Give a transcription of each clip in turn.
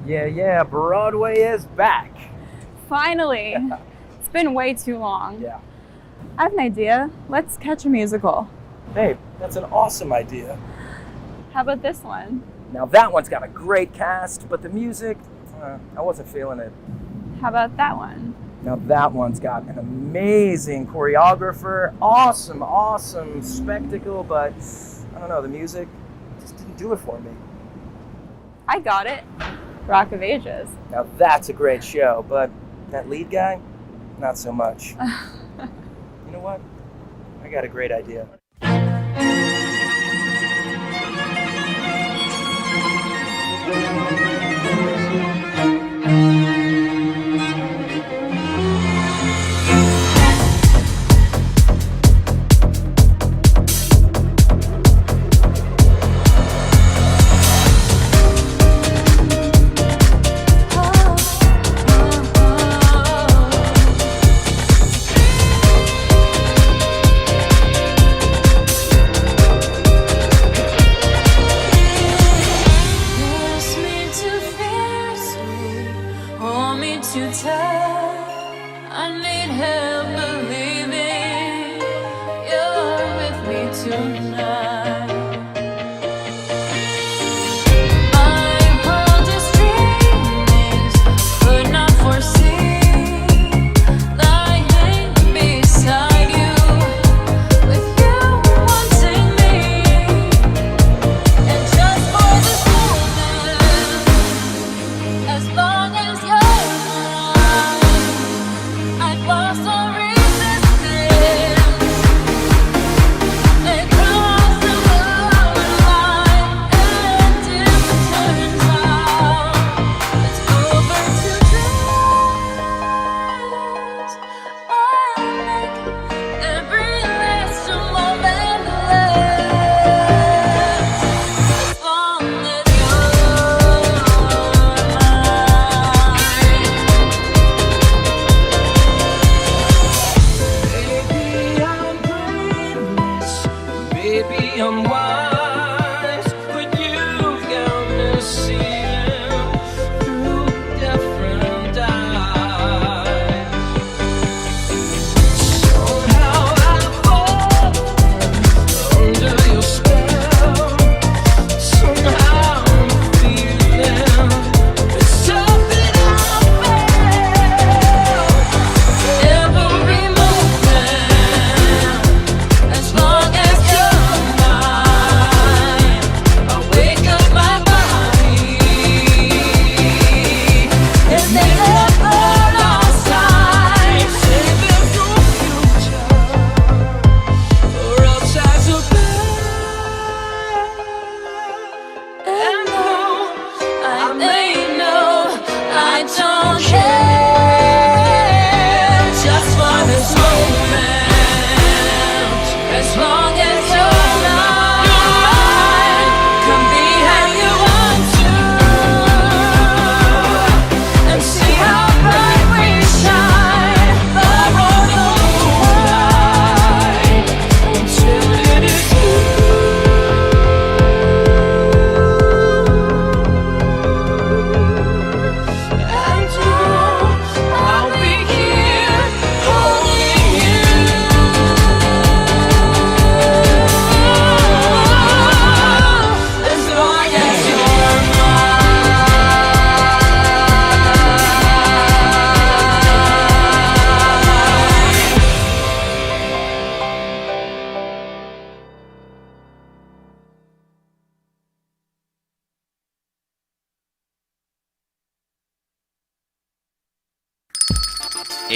Yeah, Broadway is back. Finally. It's been way too long. Yeah. I have an idea. Let's catch a musical. Babe, that's an awesome idea. How about this one? Now that one's got a great cast, but the music, I wasn't feeling it. How about that one? Now that one's got an amazing choreographer, awesome spectacle, but I don't know, the music just didn't do it for me. I got it. Rock of Ages. Now that's a great show, but that lead guy, not so much. You know what? I got a great idea.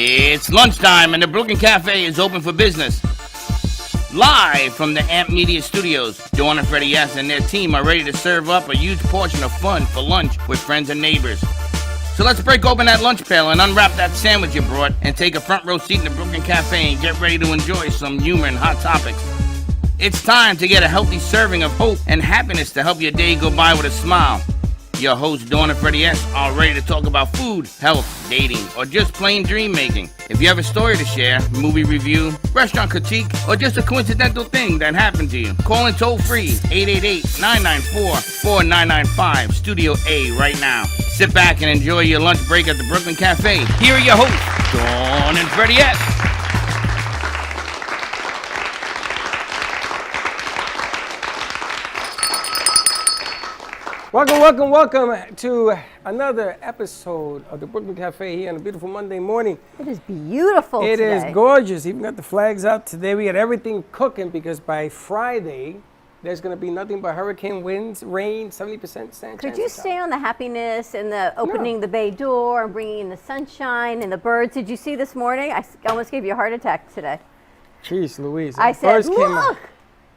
It's lunchtime and the Brooklyn Cafe is open for business. Live from the Amp Media Studios, Dawn and Freddie S. and their team are ready to serve up a huge portion of fun for lunch with friends and neighbors. So let's break open that lunch pail and unwrap that sandwich you brought and take a front row seat in the Brooklyn Cafe and get ready to enjoy some humor and hot topics. It's time to get a healthy serving of hope and happiness to help your day go by with a smile. Your hosts, Dawn and Freddie S., are ready to talk about food, health, dating, or just plain dream making. If you have a story to share, movie review, restaurant critique, or just a coincidental thing that happened to you, call in toll free 888-994-4995, Studio A right now. Sit back and enjoy your lunch break at the Brooklyn Cafe. Here are your hosts, Dawn and Freddie S. Welcome to another episode of the Brooklyn Cafe here on a beautiful Monday morning. It is beautiful It today. is gorgeous. Even got the flags out today. We got everything cooking because by Friday, there's going to be nothing but hurricane winds, rain, 70% chance. Could you stay on the happiness and the opening the bay door and bringing in the sunshine and the birds? Did you see this morning? I almost gave you a heart attack today. Jeez Louise. I said, Birds came out. look!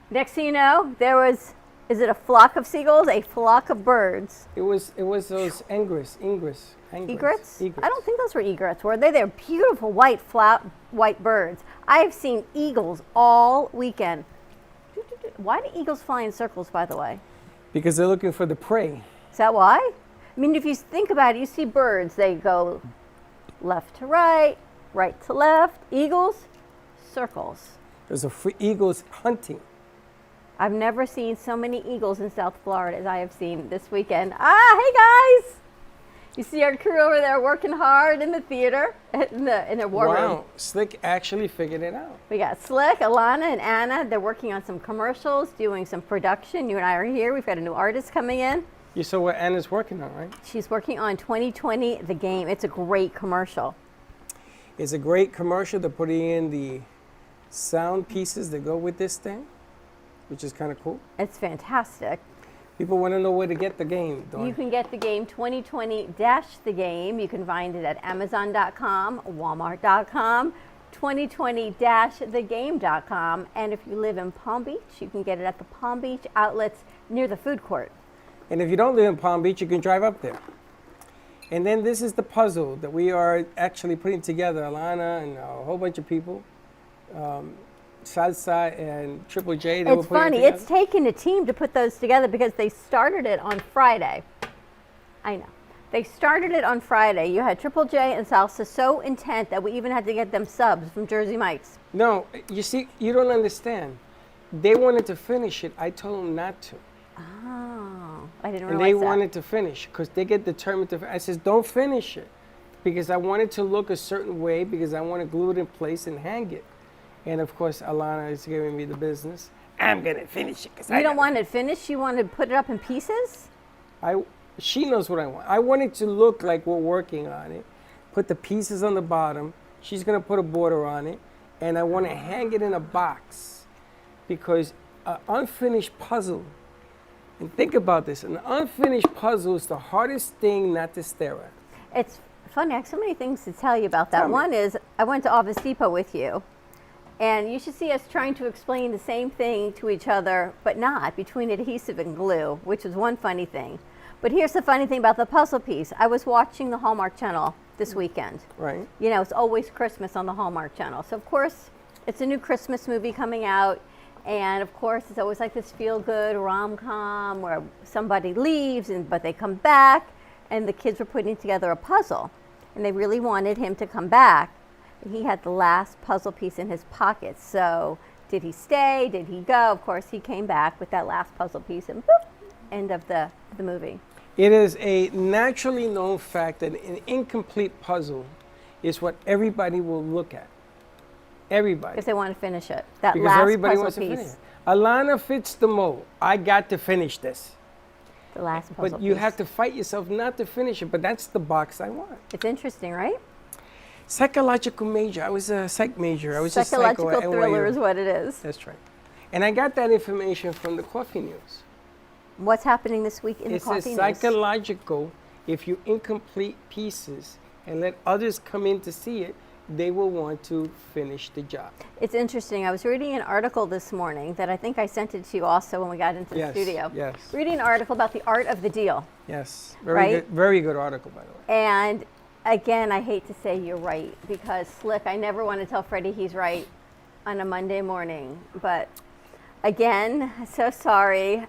Next thing you know, there was... Is it a flock of seagulls? A flock of birds. It was those egrets. Egrets? I don't think those were egrets, were they? They're beautiful white birds. I've seen eagles all weekend. Why do eagles fly in circles, by the way? Because they're looking for the prey. Is that why? I mean, if you think about it, you see birds, they go left to right, right to left. Eagles, circles. There's eagles hunting. I've never seen so many eagles in South Florida as I have seen this weekend. Hey guys! You see our crew over there working hard in the theater, in their war room. Wow, Slick actually figured it out. We got Slick, Alana, and Anna. They're working on some commercials, doing some production. You and I are here. We've got a new artist coming in. You saw what Anna's working on, right? She's working on 2020, The Game. It's a great commercial. It's a great commercial. They're putting in the sound pieces that go with this thing, which is kind of cool. It's fantastic. People want to know where to get the game, Dawn. You can get The Game 2020-The Game. You can find it at Amazon.com, Walmart.com, 2020-thegame.com. And if you live in Palm Beach, you can get it at the Palm Beach outlets near the food court. And if you don't live in Palm Beach, you can drive up there. And then this is the puzzle that we are actually putting together, Alana and a whole bunch of people. Salsa and Triple J. It's funny. It's taken a team to put those together because they started it on Friday. I know. They started it on Friday. You had Triple J and Salsa so intent that we even had to get them subs from Jersey Mike's. No, you see, you don't understand. They wanted to finish it. I told them not to. Oh, I didn't realize And they that. wanted to finish because they get determined to. I says, don't finish it because I want it to look a certain way because I want to glue it in place and hang it. And of course, Alana is giving me the business. I'm gonna finish it because You don't want it finished. You want to put it up in pieces. She knows what I want. I want it to look like we're working on it. Put the pieces on the bottom. She's gonna put a border on it, and I want to hang it in a box because an unfinished puzzle. And think about this: an unfinished puzzle is the hardest thing not to stare at. It's funny. I have so many things to tell you about that. Tell me. One is I went to Office Depot with you. And you should see us trying to explain the same thing to each other, but not between adhesive and glue, which is one funny thing. But here's the funny thing about the puzzle piece. I was watching the Hallmark Channel this weekend. Right. You know, it's always Christmas on the Hallmark Channel. So, of course, it's a new Christmas movie coming out. And, of course, it's always like this feel-good rom-com where somebody leaves, but they come back. And the kids were putting together a puzzle. And they really wanted him to come back. He had the last puzzle piece in his pocket. So did he stay? Did he go? Of course, he came back with that last puzzle piece and boop, end of the movie. It is a naturally known fact that an incomplete puzzle is what everybody will look at. Everybody. Because they want to finish it. That Because last everybody puzzle wants to finish piece. it. Alana fits the mold. I got to finish this. The last puzzle piece. But you have to fight yourself not to finish it. But that's the box I want. It's interesting, right? Psychological major. I was a psych major. I was a Psychological psycho at thriller NYU. is what it is. That's right. And I got that information from the Coffee News. What's happening this week in It the Coffee says News? psychological, if you incomplete pieces and let others come in to see it, they will want to finish the job. It's interesting. I was reading an article this morning that I think I sent it to you also when we got into the studio. Yes. Reading an article about the art of the deal. Yes. Right? Very good article, by the way. And again, I hate to say you're right because Slick, I never want to tell Freddie he's right on a Monday morning. But again, so sorry.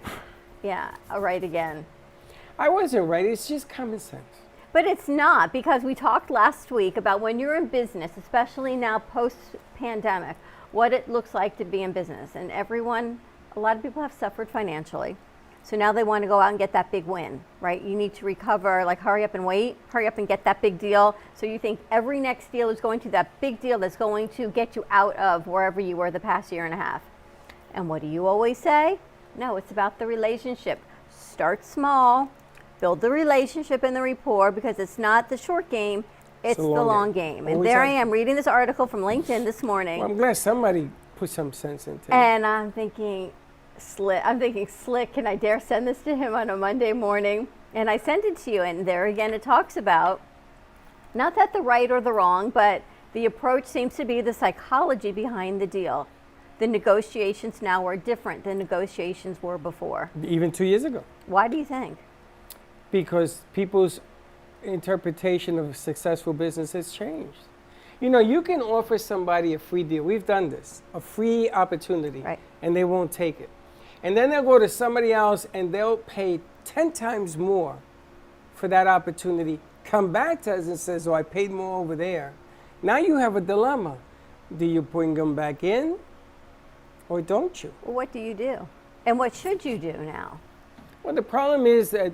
Yeah, right again. I wasn't right. It's just common sense. But it's not, because we talked last week about when you're in business, especially now post-pandemic, what it looks like to be in business. And a lot of people have suffered financially. So now they want to go out and get that big win, right? You need to recover, like hurry up and wait, hurry up and get that big deal. So you think every next deal is going to that big deal that's going to get you out of wherever you were the past year and a half. And what do you always say? No, it's about the relationship. Start small, build the relationship and the rapport, because it's not the short game, it's the long game. And there I am reading this article from LinkedIn this morning. Well, I'm glad somebody put some sense into it. And I'm thinking, Slick, can I dare send this to him on a Monday morning? And I sent it to you, and there again it talks about, not that the right or the wrong, but the approach seems to be the psychology behind the deal. The negotiations now are different than negotiations were before. Even 2 years ago. Why do you think? Because people's interpretation of a successful business has changed. You know, you can offer somebody a free deal. We've done this, a free opportunity, Right. and they won't take it. And then they'll go to somebody else and they'll pay 10 times more for that opportunity, come back to us and says, oh, I paid more over there. Now you have a dilemma. Do you bring them back in or don't you? Well, what do you do? And what should you do now? Well, the problem is that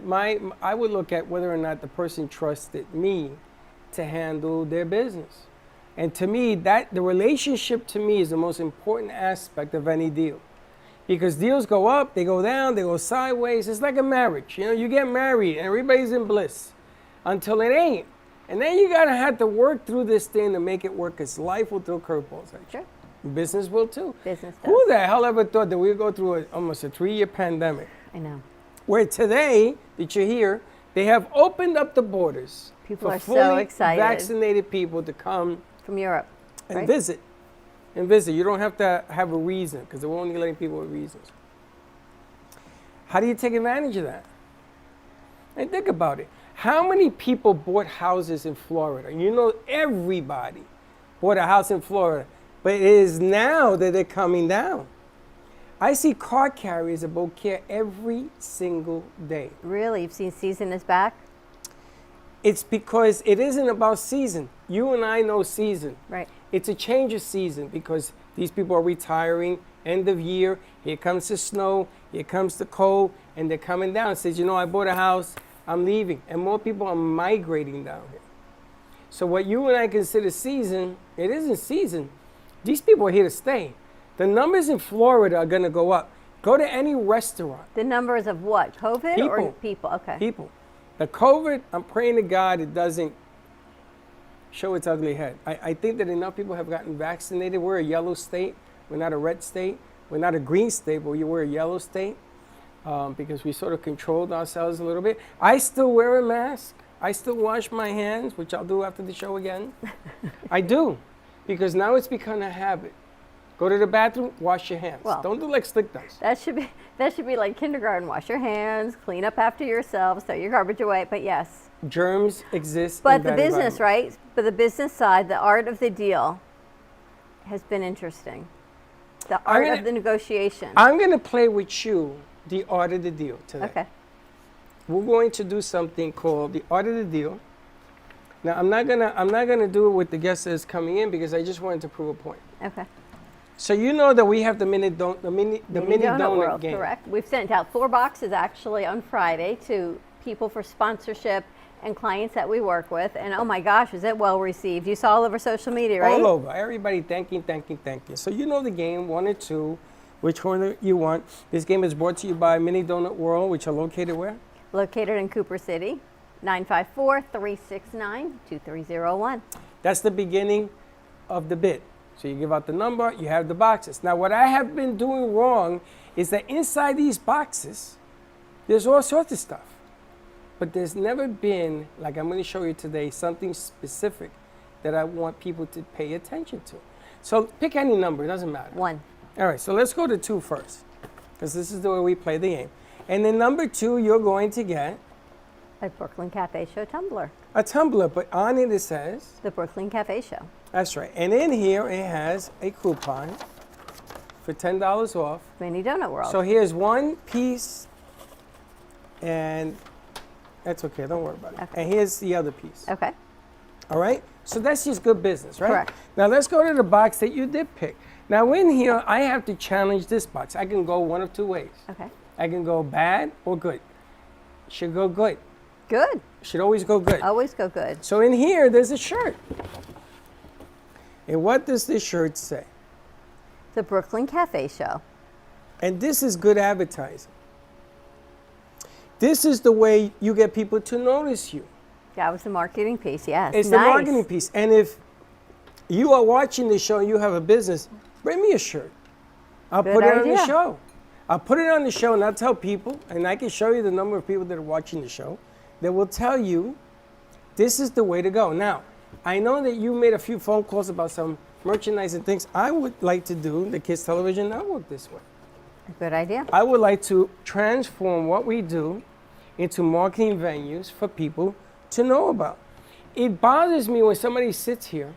I would look at whether or not the person trusted me to handle their business. And to me, the relationship to me is the most important aspect of any deal. Because deals go up, they go down, they go sideways. It's like a marriage. You know, you get married and everybody's in bliss until it ain't. And then you gotta have to work through this thing to make it work, because life will throw curveballs at you. Sure. Business will too. Business does. Who the hell ever thought that we would go through almost a 3-year pandemic? I know. Where today, that you're here, they have opened up the borders People for are fully so excited. vaccinated people to come From Europe, and right? visit. And visit. You don't have to have a reason, because they're only letting people with reasons. How do you take advantage of that? And think about it. How many people bought houses in Florida? You know, everybody bought a house in Florida. But it is now that they're coming down. I see car carriers at Beaucaire every single day. Really? You've seen season is back? It's because it isn't about season. You and I know season. Right. It's a change of season because these people are retiring, end of year, here comes the snow, here comes the cold, and they're coming down. It says, you know, I bought a house, I'm leaving. And more people are migrating down here. So what you and I consider season, it isn't season. These people are here to stay. The numbers in Florida are gonna go up. Go to any restaurant. The numbers of what? COVID or People. people? Okay. People. The COVID, I'm praying to God it doesn't show its ugly head. I think that enough people have gotten vaccinated. We're a yellow state. We're not a red state. We're not a green state, but we're a yellow state because we sort of controlled ourselves a little bit. I still wear a mask. I still wash my hands, which I'll do after the show again. I do, because now it's become a habit. Go to the bathroom, wash your hands. Well, don't do like Slick does. That should be like kindergarten. Wash your hands, clean up after yourself, throw your garbage away. But yes. Germs exist. But in the that business, environment. right? But the business side, the art of the deal has been interesting. The art of the negotiation. I'm going to play with you the art of the deal today. Okay. We're going to do something called the art of the deal. Now, I'm not gonna do it with the guest that's coming in because I just wanted to prove a point. Okay. So you know that we have the mini donut World, game. correct. We've sent out 4 boxes actually on Friday to people for sponsorship and clients that we work with. And oh my gosh, is it well received? You saw all over social media, right? All over. Everybody thanking. So you know the game, 1 or 2, which one you want. This game is brought to you by Mini Donut World, which are located where? Located in Cooper City, 954-369-2301. That's the beginning of the bit. So you give out the number, you have the boxes. Now what I have been doing wrong is that inside these boxes, there's all sorts of stuff. But there's never been, like I'm going to show you today, something specific that I want people to pay attention to. So pick any number, it doesn't matter. 1. All right, so let's go to 2 first, because this is the way we play the game. And then number 2, you're going to get A Brooklyn Cafe Show tumbler. a tumbler, but on it says, The Brooklyn Cafe Show. that's right. And in here it has a coupon for $10 off. Mini Donut World. So here's 1 piece and That's okay. Don't worry about it. Okay. And here's the other piece. Okay. All right? So that's just good business, right? Correct. Now let's go to the box that you did pick. Now in here, I have to challenge this box. I can go one of two ways. Okay. I can go bad or good. Should go good. Good. Should always go good. Always go good. So in here, there's a shirt. And what does this shirt say? The Brooklyn Cafe Show. And this is good advertising. This is the way you get people to notice you. That was the marketing piece, yes. It's nice. the marketing piece. And if you are watching the show and you have a business, bring me a shirt. I'll Good put it on idea. the show. I'll put it on the show and I'll tell people, and I can show you the number of people that are watching the show, that will tell you this is the way to go. Now, I know that you made a few phone calls about some merchandise and things. I would like to do the Kids Television Network this way. Good idea. I would like to transform what we do into marketing venues for people to know about. It bothers me when somebody sits here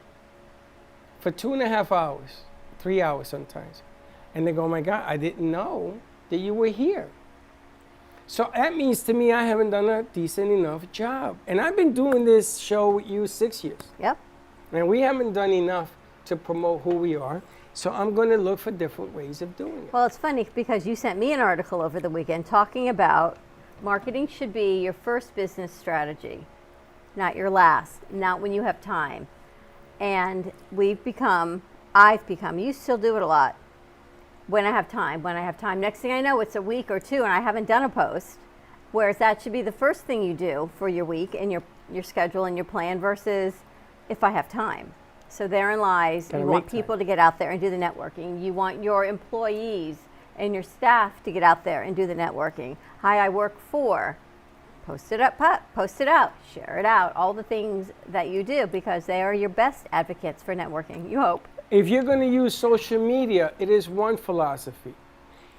for 2.5 hours, 3 hours sometimes, and they go, oh my God, I didn't know that you were here. So that means to me I haven't done a decent enough job. And I've been doing this show with you 6 years. Yep. And we haven't done enough to promote who we are. So I'm going to look for different ways of doing it. Well, it's funny because you sent me an article over the weekend talking about marketing should be your first business strategy, not your last, not when you have time. And I've become, you still do it a lot, when I have time. Next thing I know, it's a week or two and I haven't done a post, whereas that should be the first thing you do for your week and your schedule and your plan versus if I have time. So therein lies, Gotta you want make time. people to get out there and do the networking. You want your employees and your staff to get out there and do the networking. Hi, I work for. Post it up, post it out, share it out, all the things that you do because they are your best advocates for networking, you hope. If you're going to use social media, it is one philosophy.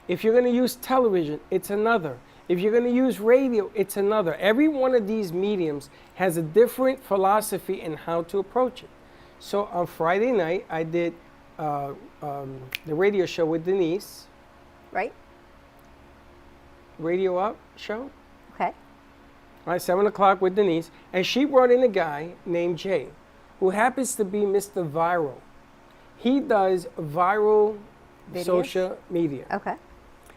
If you're going to use television, it's another. If you're going to use radio, it's another. Every one of these mediums has a different philosophy in how to approach it. So on Friday night, I did the radio show with Denise, Right? Radio Up show, Okay. all right, 7 o'clock with Denise, and she brought in a guy named Jay, who happens to be Mr. Viral. He does viral Videos? social media. Okay.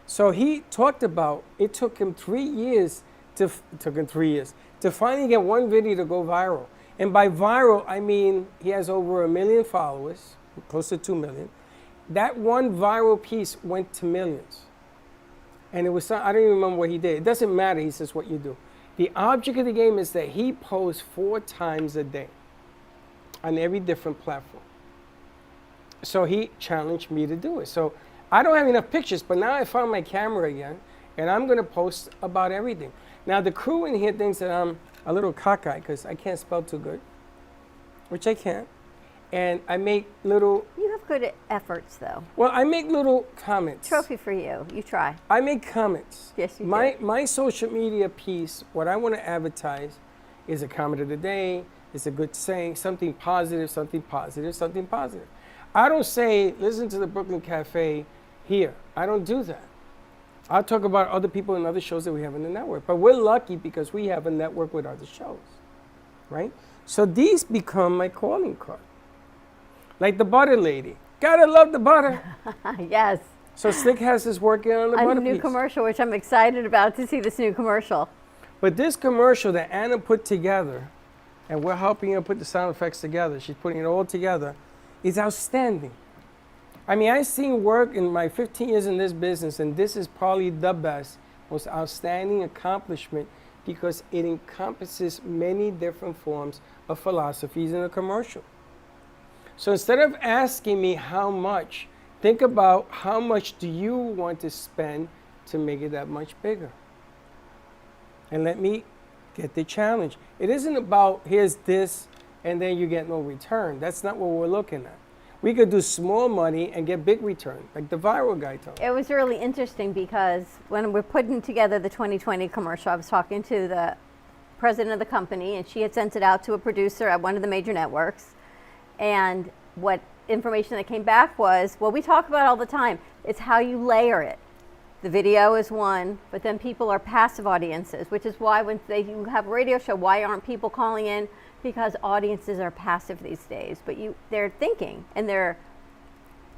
So he talked about it took him 3 years to finally get one video to go viral. And by viral, I mean he has over 1 million followers, close to 2 million. That one viral piece went to millions. And it was, I don't even remember what he did. It doesn't matter, he says, what you do. The object of the game is that he posts 4 times a day on every different platform. So he challenged me to do it. So I don't have enough pictures, but now I found my camera again, and I'm going to post about everything. Now, the crew in here thinks that I'm a little cockeyed because I can't spell too good, which I can't. And I make little, You have good efforts, though. well, I make little comments. Trophy for you. You try. I make comments. Yes, you my, do. My social media piece, what I want to advertise is a comment of the day, is a good saying, something positive, something positive, something positive. I don't say, listen to the Brooklyn Cafe here. I don't do that. I'll talk about other people and other shows that we have in the network. But we're lucky because we have a network with other shows, right? So these become my calling card. Like the butter lady. Gotta love the butter. Yes. So Slick has us working on the A butter new piece. commercial, which I'm excited about to see this new commercial. But this commercial that Anna put together, and we're helping her put the sound effects together, she's putting it all together, is outstanding. I mean, I've seen work in my 15 years in this business, and this is probably the best, most outstanding accomplishment because it encompasses many different forms of philosophies in a commercial. So instead of asking me how much, think about how much do you want to spend to make it that much bigger. And let me get the challenge. It isn't about here's this and then you get no return. That's not what we're looking at. We could do small money and get big return, like the viral guy told. It was really interesting because when we're putting together the 2020 commercial, I was talking to the president of the company, and she had sent it out to a producer at one of the major networks. And what information that came back was, well, we talk about all the time, it's how you layer it. The video is one, but then people are passive audiences, which is why when you have a radio show, why aren't people calling in? Because audiences are passive these days, but they're thinking and they're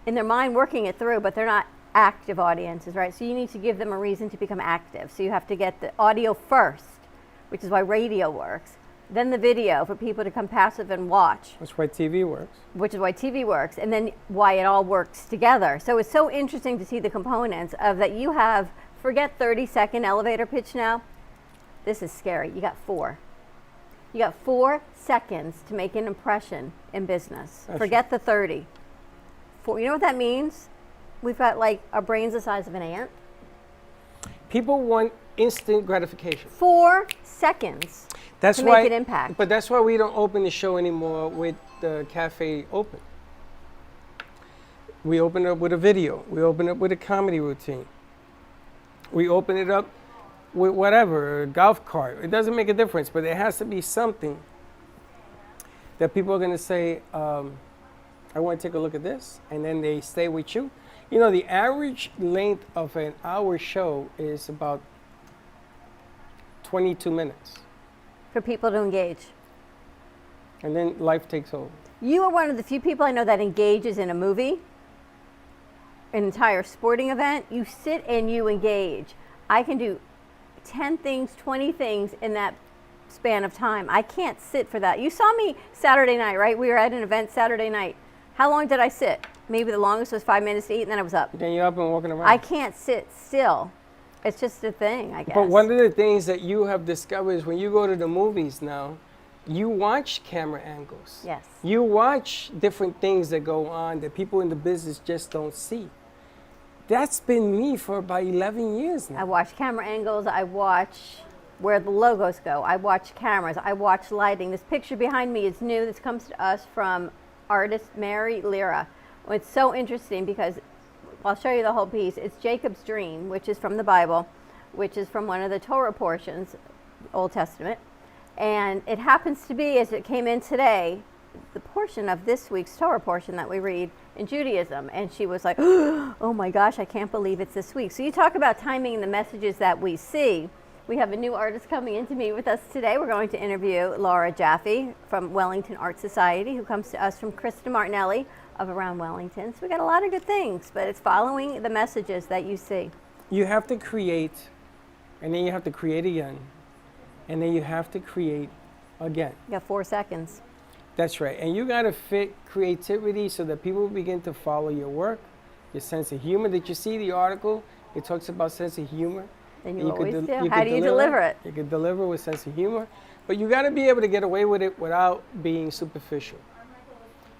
in their mind working it through, but they're not active audiences, right? So you need to give them a reason to become active. So you have to get the audio first, which is why radio works, then the video for people to come passive and watch. That's why TV works. Which is why TV works, and then why it all works together. So it's so interesting to see the components of that you have, forget 30-second elevator pitch now. This is scary. You got 4. You got 4 seconds to make an impression in business. Forget the 30. You know what that means? We've got like our brains the size of an ant. People want instant gratification. 4 seconds That's to why, make an impact. But that's why we don't open the show anymore with the cafe open. We open it up with a video. We open it up with a comedy routine. We open it up with whatever, a golf cart. It doesn't make a difference, but there has to be something that people are going to say, I want to take a look at this, and then they stay with you. You know, the average length of an hour show is about 22 minutes. For people to engage. And then life takes over. You are one of the few people I know that engages in a movie, an entire sporting event. You sit and you engage. I can do 10 things, 20 things in that span of time. I can't sit for that. You saw me Saturday night, right? We were at an event Saturday night. How long did I sit? Maybe the longest was 5 minutes to eat, and then I was up. Then you're up and walking around. I can't sit still. It's just a thing, I guess. But one of the things that you have discovered is when you go to the movies now, you watch camera angles. Yes. You watch different things that go on that people in the business just don't see. That's been me for about 11 years now. I watch camera angles. I watch where the logos go. I watch cameras. I watch lighting. This picture behind me is new. This comes to us from artist Mary Lira. It's so interesting because I'll show you the whole piece. It's Jacob's dream, which is from the Bible, which is from one of the Torah portions, Old Testament. And it happens to be, as it came in today, the portion of this week's Torah portion that we read in Judaism. And she was like, oh my gosh, I can't believe it's this week. So you talk about timing and the messages that we see. We have a new artist coming in to meet with us today. We're going to interview Laura Jaffe from Wellington Art Society, who comes to us from Krista Martinelli of Around Wellington. So we got a lot of good things, but it's following the messages that you see. You have to create, and then you have to create again, and then you have to create again. You got 4 seconds. That's right. And you got to fit creativity so that people begin to follow your work, your sense of humor. Did you see the article? It talks about sense of humor. And you always do. How do you deliver it? You can deliver with sense of humor, but you got to be able to get away with it without being superficial.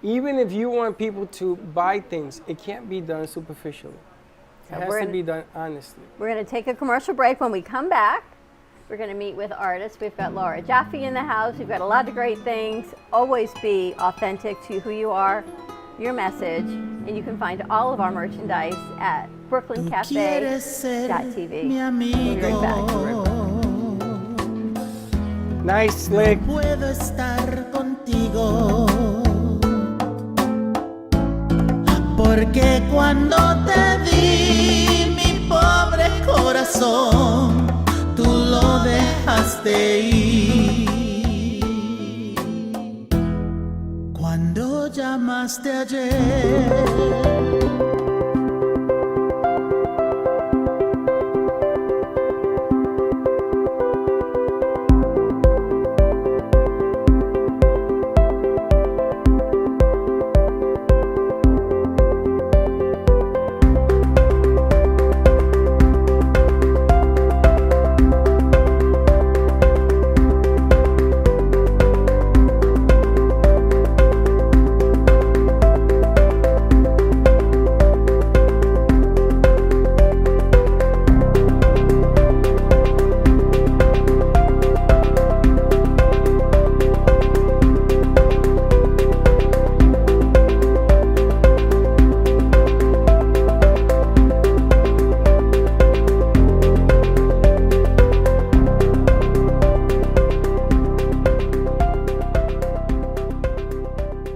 Even if you want people to buy things, it can't be done superficially. It has to be done honestly. We're going to take a commercial break. When we come back, we're going to meet with artists. We've got Laura Jaffe in the house. We've got a lot of great things. Always be authentic to who you are, your message, and you can find all of our merchandise at brooklyncafe.tv. We'll be right back. Nice, slick. Puedo estar contigo, porque cuando te di mi pobre corazón, tú lo dejaste ir. Cuando llamaste ayer,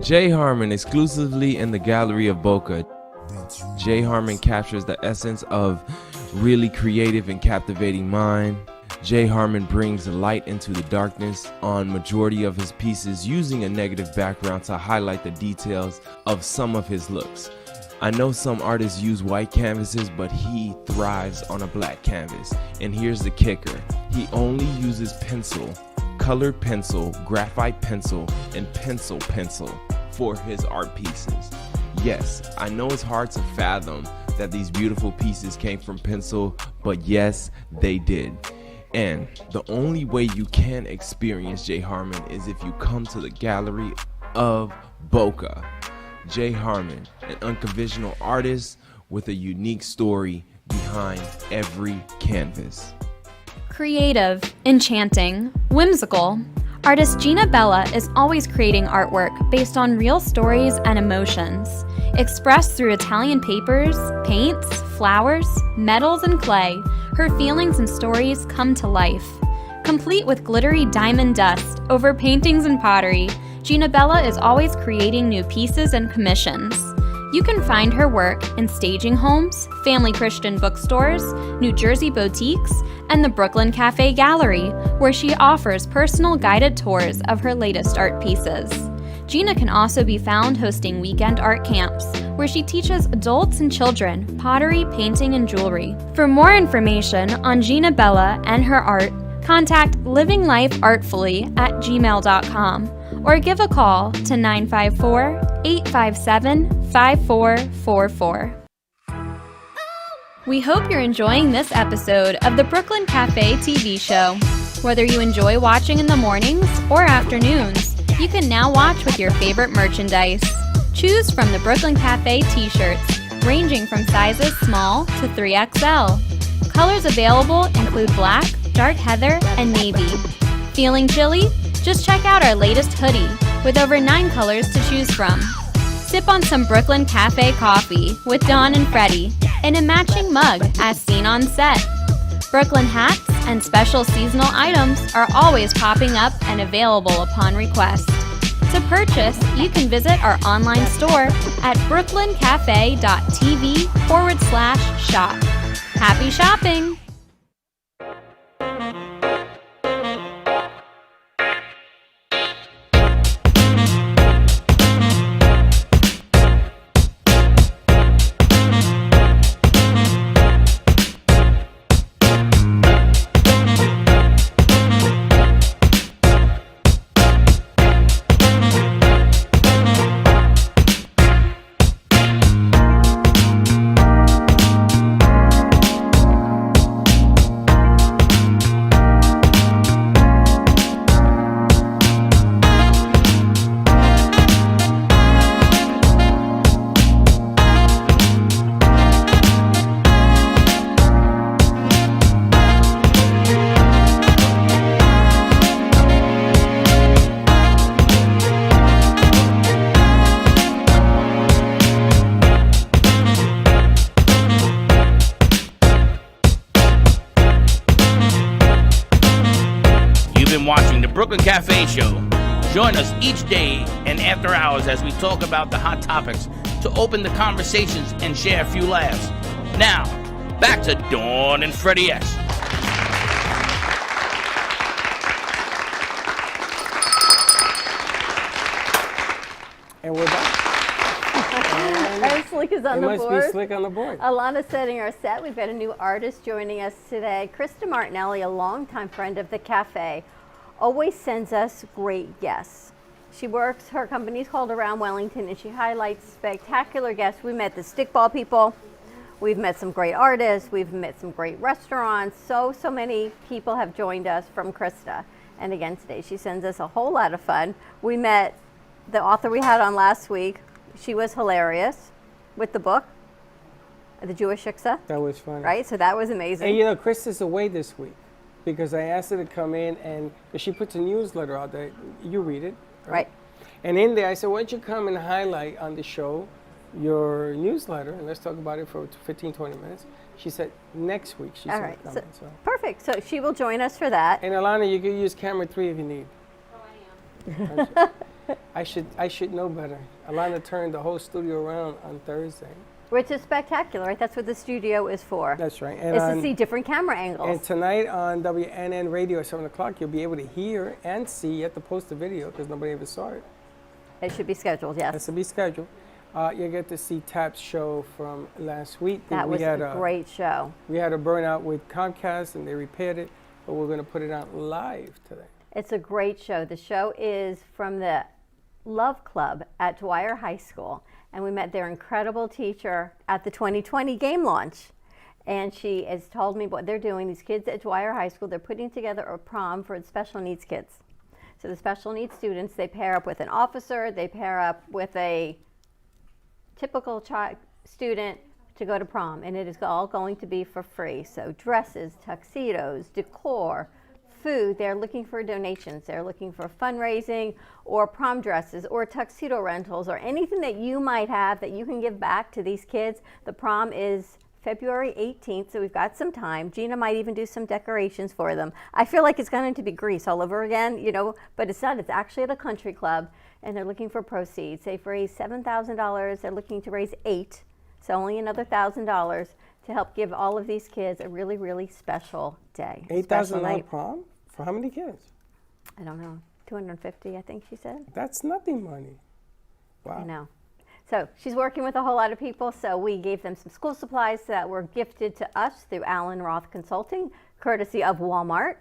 Jay Harmon exclusively in the Gallery of Boca. Jay Harmon captures the essence of really creative and captivating mind. Jay Harmon brings light into the darkness on majority of his pieces, using a negative background to highlight the details of some of his looks. I know some artists use white canvases, but he thrives on a black canvas. And here's the kicker. He only uses pencil, colored pencil, graphite pencil, and pencil for his art pieces. Yes, I know it's hard to fathom that these beautiful pieces came from pencil, but yes, they did. And the only way you can experience Jay Harmon is if you come to the gallery of Boca. Jay Harmon, an unconventional artist with a unique story behind every canvas. Creative, enchanting, whimsical, artist Gina Bella is always creating artwork based on real stories and emotions, expressed through Italian papers, paints, flowers, metals, and clay. Her feelings and stories come to life. Complete with glittery diamond dust over paintings and pottery, Gina Bella is always creating new pieces and commissions. You can find her work in staging homes, family Christian bookstores, New Jersey boutiques, and the Brooklyn Cafe Gallery, where she offers personal guided tours of her latest art pieces. Gina can also be found hosting weekend art camps, where she teaches adults and children pottery, painting, and jewelry. For more information on Gina Bella and her art, contact livinglifeartfully@gmail.com or give a call to 954-857-5444. We hope you're enjoying this episode of the Brooklyn Cafe TV show. Whether you enjoy watching in the mornings or afternoons, you can now watch with your favorite merchandise. Choose from the Brooklyn Cafe t-shirts, ranging from sizes small to 3XL. Colors available include black, dark heather, and navy. Feeling chilly? Just check out our latest hoodie with over 9 colors to choose from. Sip on some Brooklyn Cafe coffee with Dawn and Freddie in a matching mug as seen on set. Brooklyn hats and special seasonal items are always popping up and available upon request. To purchase, you can visit our online store at brooklyncafe.tv/shop. Happy shopping! Watching the Brooklyn Cafe Show. Join us each day and after hours as we talk about the hot topics to open the conversations and share a few laughs. Now, back to Dawn and Freddie S. And we're back. And Slick is on the board. It must be Slick on the board. Alana's setting our set. We've got a new artist joining us today. Krista Martinelli, a longtime friend of the cafe, always sends us great guests. She works, her company's called Around Wellington, and she highlights spectacular guests. We met the stickball people. We've met some great artists. We've met some great restaurants. So many people have joined us from Krista. And again, today she sends us a whole lot of fun. We met the author we had on last week. She was hilarious with the book, The Jewish Shiksa. That was fun. Right? So that was amazing. And you know, Krista's away this week because I asked her to come in and she puts a newsletter out there. You read it. Right. And in there, I said, why don't you come and highlight on the show your newsletter and let's talk about it for 15, 20 minutes. She said next week she's All right. coming. So, perfect. So she will join us for that. And Alana, you can use camera 3 if you need. Oh, I am. I should know better. Alana turned the whole studio around on Thursday. which is spectacular, right? That's what the studio is for. That's right. Is to see different camera angles. And tonight on WNN Radio at 7 o'clock, you'll be able to hear and see. You have to post the video because nobody ever saw it. It should be scheduled, yes. It has to be scheduled. You get to see Tap's show from last week. That was a great show. We had a burnout with Comcast, and they repaired it, but we're going to put it out live today. It's a great show. The show is from the Love Club at Dwyer High School, and we met their incredible teacher at the 2020 game launch. And she has told me what they're doing. These kids at Dwyer High School, they're putting together a prom for the special needs kids. So the special needs students, they pair up with an officer, they pair up with a typical student to go to prom, and it is all going to be for free. So dresses, tuxedos, decor, food. They're looking for donations. They're looking for fundraising or prom dresses or tuxedo rentals or anything that you might have that you can give back to these kids. The prom is February 18th, so we've got some time. Gina might even do some decorations for them. I feel like it's going to be Greece all over again, you know, but it's not. It's actually at a country club, and they're looking for proceeds. They've raised $7,000. They're looking to raise $8,000, so only another $1,000 to help give all of these kids a really, really special day. $8,000 prom? For how many kids? I don't know. 250, I think she said. That's nothing money. Wow. I know. So she's working with a whole lot of people, so we gave them some school supplies that were gifted to us through Allen Roth Consulting, courtesy of Walmart.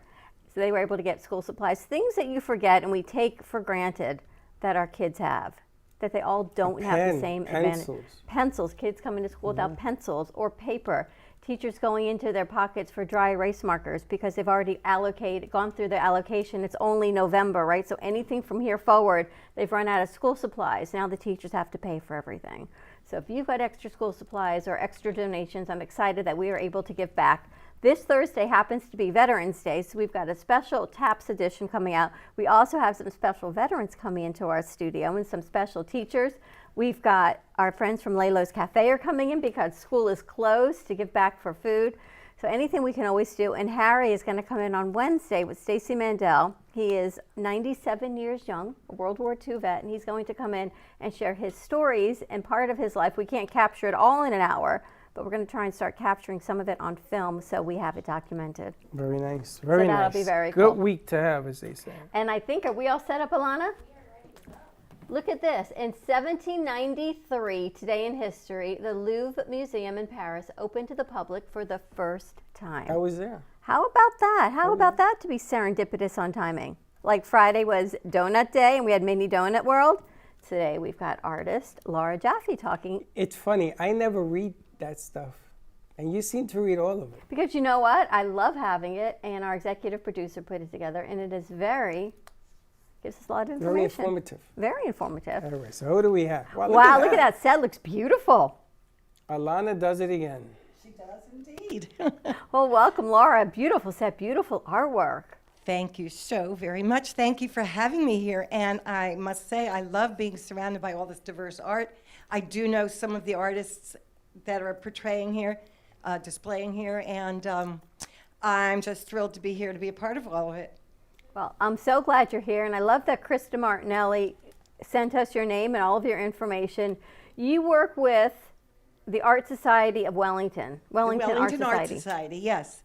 So they were able to get school supplies, things that you forget and we take for granted that our kids have, that they all don't have the same advantage. Pencils. Kids come into school without pencils or paper. Teachers going into their pockets for dry erase markers because they've already gone through the allocation. It's only November, right? So anything from here forward, they've run out of school supplies. Now the teachers have to pay for everything. So if you've got extra school supplies or extra donations, I'm excited that we are able to give back. This Thursday happens to be Veterans Day, so we've got a special TAPS edition coming out. We also have some special veterans coming into our studio and some special teachers. We've got our friends from Lalo's Cafe are coming in because school is closed to give back for food. So anything we can always do. And Harry is going to come in on Wednesday with Stacy Mandel. He is 97 years young, a World War II vet, and he's going to come in and share his stories and part of his life. We can't capture it all in an hour, but we're going to try and start capturing some of it on film so we have it documented. Very nice. Very nice. That'll be very cool. Good week to have, as they say. And I think, are we all set up, Alana? Look at this. In 1793, today in history, the Louvre Museum in Paris opened to the public for the first time. I was there. How about that? How about that to be serendipitous on timing? Like Friday was Donut Day and we had Mini Donut World. Today we've got artist Laura Jaffe talking. It's funny. I never read that stuff. And you seem to read all of it. Because you know what? I love having it, and our executive producer put it together, and it is gives us a lot of information. Very informative. Very informative. All right, so who do we have? Wow, look at that set. Looks beautiful. Alana does it again. She does indeed. Well, welcome, Laura. Beautiful set, beautiful artwork. Thank you so very much. Thank you for having me here. And I must say, I love being surrounded by all this diverse art. I do know some of the artists that are portraying here, displaying here, and I'm just thrilled to be here to be a part of all of it. Well, I'm so glad you're here, and I love that Krista Martinelli sent us your name and all of your information. You work with the Art Society of Wellington. Wellington Art Society, yes.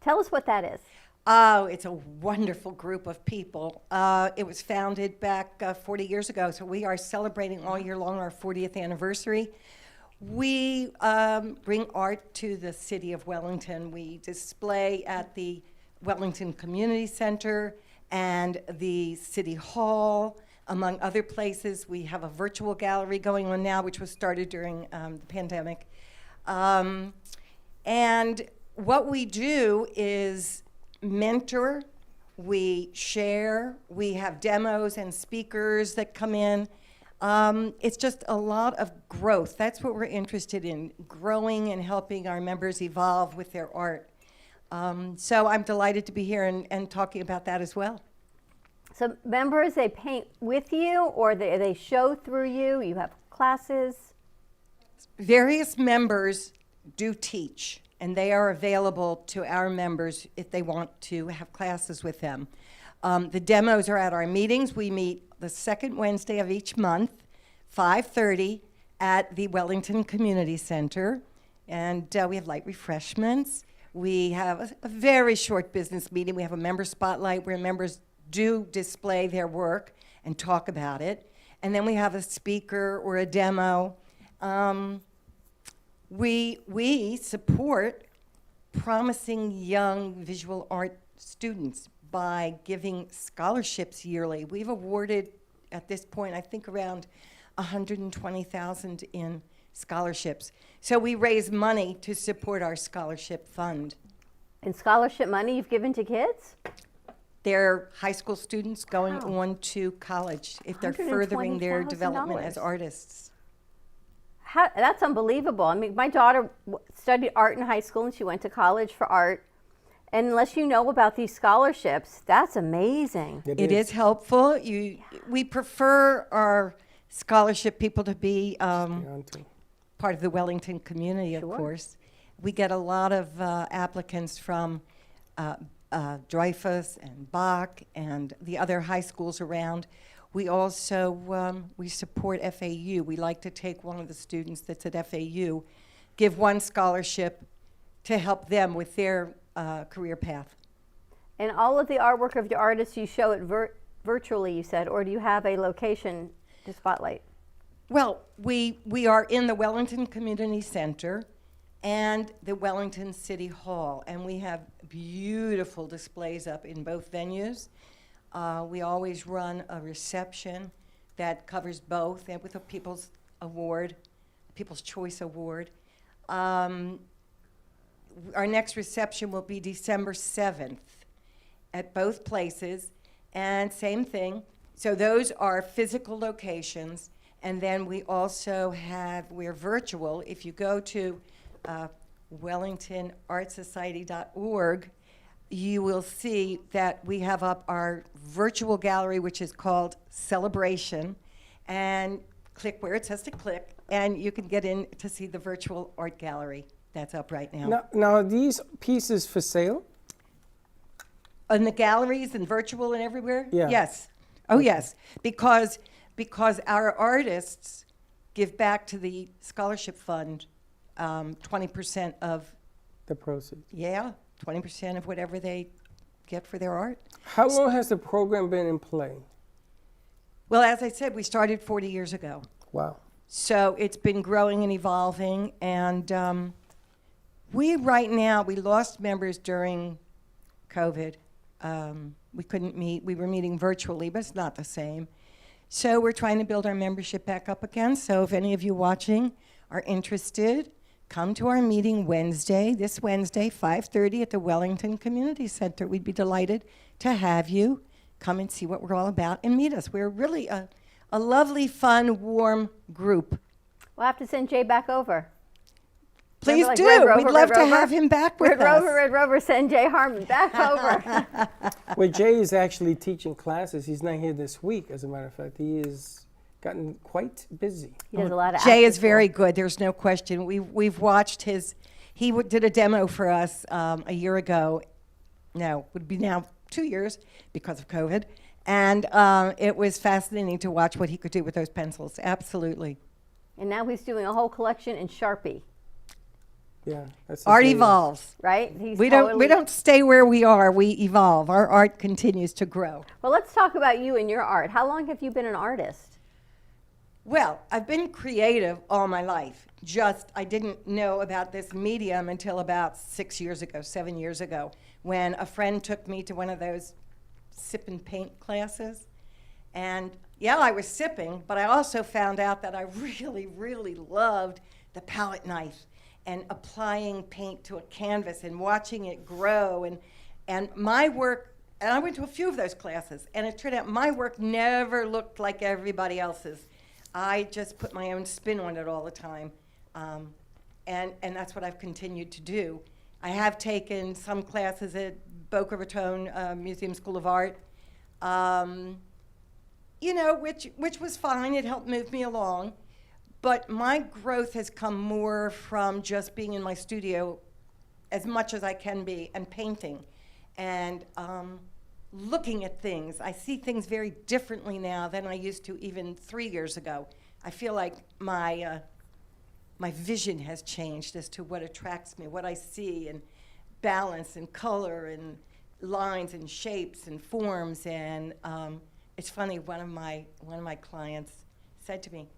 Tell us what that is. Oh, it's a wonderful group of people. It was founded back 40 years ago, so we are celebrating all year long our 40th anniversary. We bring art to the city of Wellington. We display at the Wellington Community Center and the City Hall, among other places. We have a virtual gallery going on now, which was started during the pandemic. And what we do is mentor, we share, we have demos and speakers that come in. It's just a lot of growth. That's what we're interested in, growing and helping our members evolve with their art. So I'm delighted to be here and talking about that as well. So members, they paint with you or they show through you? You have classes? Various members do teach, and they are available to our members if they want to have classes with them. The demos are at our meetings. We meet the second Wednesday of each month, 5:30 at the Wellington Community Center, and we have light refreshments. We have a very short business meeting. We have a member spotlight where members do display their work and talk about it. And then we have a speaker or a demo. We support promising young visual art students by giving scholarships yearly. We've awarded, at this point, I think around 120,000 in scholarships. So we raise money to support our scholarship fund. And scholarship money you've given to kids? They're high school students going on to college if they're furthering their development as artists. That's unbelievable. I mean, my daughter studied art in high school and she went to college for art. And unless you know about these scholarships, that's amazing. It is helpful. We prefer our scholarship people to be part of the Wellington community, of course. We get a lot of applicants from Dreyfus and Bach and the other high schools around. We also we support FAU. We like to take one of the students that's at FAU, give one scholarship to help them with their career path. And all of the artwork of your artists, you show it virtually, you said, or do you have a location to spotlight? Well, we are in the Wellington Community Center and the Wellington City Hall, and we have beautiful displays up in both venues. We always run a reception that covers both, and with a People's Choice Award. Our next reception will be December 7th at both places, and same thing. So those are physical locations, and then we also we're virtual. If you go to WellingtonArtSociety.org, you will see that we have up our virtual gallery, which is called Celebration, and click where it says to click, and you can get in to see the virtual art gallery that's up right now. Now, are these pieces for sale? In the galleries and virtual and everywhere? Yeah. Yes. Oh, yes. Because our artists give back to the scholarship fund 20% of The proceeds. 20% of whatever they get for their art. How long has the program been in play? Well, as I said, we started 40 years ago. Wow. So it's been growing and evolving, and we lost members during COVID. We couldn't meet. We were meeting virtually, but it's not the same. So we're trying to build our membership back up again. So if any of you watching are interested, come to our meeting this Wednesday, 5:30 at the Wellington Community Center. We'd be delighted to have you come and see what we're all about and meet us. We're really a lovely, fun, warm group. We'll have to send Jay back over. Please Remember, do. like Red Rover, We'd love Red to Rover? have him back with us. Red Rover, send Jay Harmon back over. Well, Jay is actually teaching classes. He's not here this week, as a matter of fact. He has gotten quite busy. He does a lot of Jay is after very school. good. There's no question. We've watched he did a demo for us a year ago. No, would be now 2 years because of COVID. And it was fascinating to watch what he could do with those pencils. Absolutely. And now he's doing a whole collection in Sharpie, Yeah. That's Art amazing. evolves. right? He's We totally- don't stay where we are. We evolve. Our art continues to grow. Well, let's talk about you and your art. How long have you been an artist? Well, I've been creative all my life. I didn't know about this medium until about 7 years ago, when a friend took me to one of those sip and paint classes. And yeah, I was sipping, but I also found out that I really, really loved the palette knife and applying paint to a canvas and watching it grow. And my work, and I went to a few of those classes, and it turned out my work never looked like everybody else's. I just put my own spin on it all the time. And that's what I've continued to do. I have taken some classes at Boca Raton Museum School of Art, which was fine. It helped move me along. But my growth has come more from just being in my studio as much as I can be and painting and looking at things. I see things very differently now than I used to even 3 years ago. I feel like my my vision has changed as to what attracts me, what I see, and balance and color and lines and shapes and forms. And it's funny, one of my clients said to me,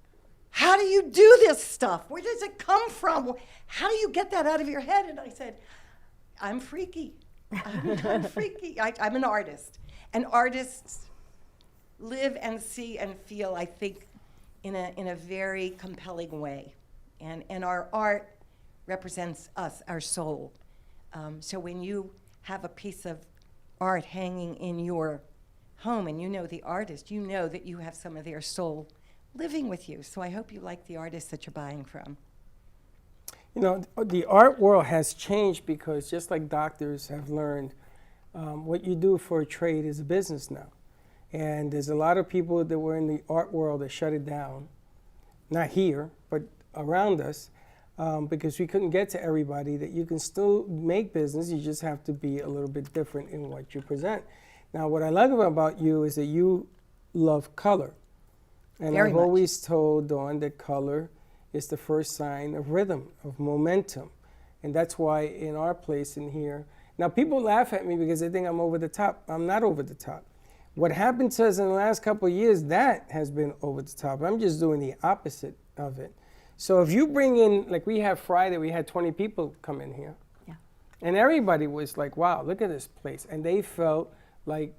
"How do you do this stuff? Where does it come from? How do you get that out of your head?" And I said, "I'm freaky. I'm freaky. I'm an artist." And artists live and see and feel, I think, in a very compelling way. And our art represents us, our soul. So when you have a piece of art hanging in your home and you know the artist, you know that you have some of their soul living with you. So I hope you like the artist that you're buying from. You know, the art world has changed because just like doctors have learned, what you do for a trade is a business now. And there's a lot of people that were in the art world that shut it down, not here, but around us, because we couldn't get to everybody, that you can still make business, you just have to be a little bit different in what you present. Now, what I like about you is that you love color. And Very I've much. always told Dawn that color is the first sign of rhythm, of momentum. And that's why in our place in here, now people laugh at me because they think I'm over the top. I'm not over the top. What happened to us in the last couple of years, that has been over the top. I'm just doing the opposite of it. So if you bring in, like we have Friday, we had 20 people come in here. Yeah. And everybody was like, wow, look at this place. And they felt like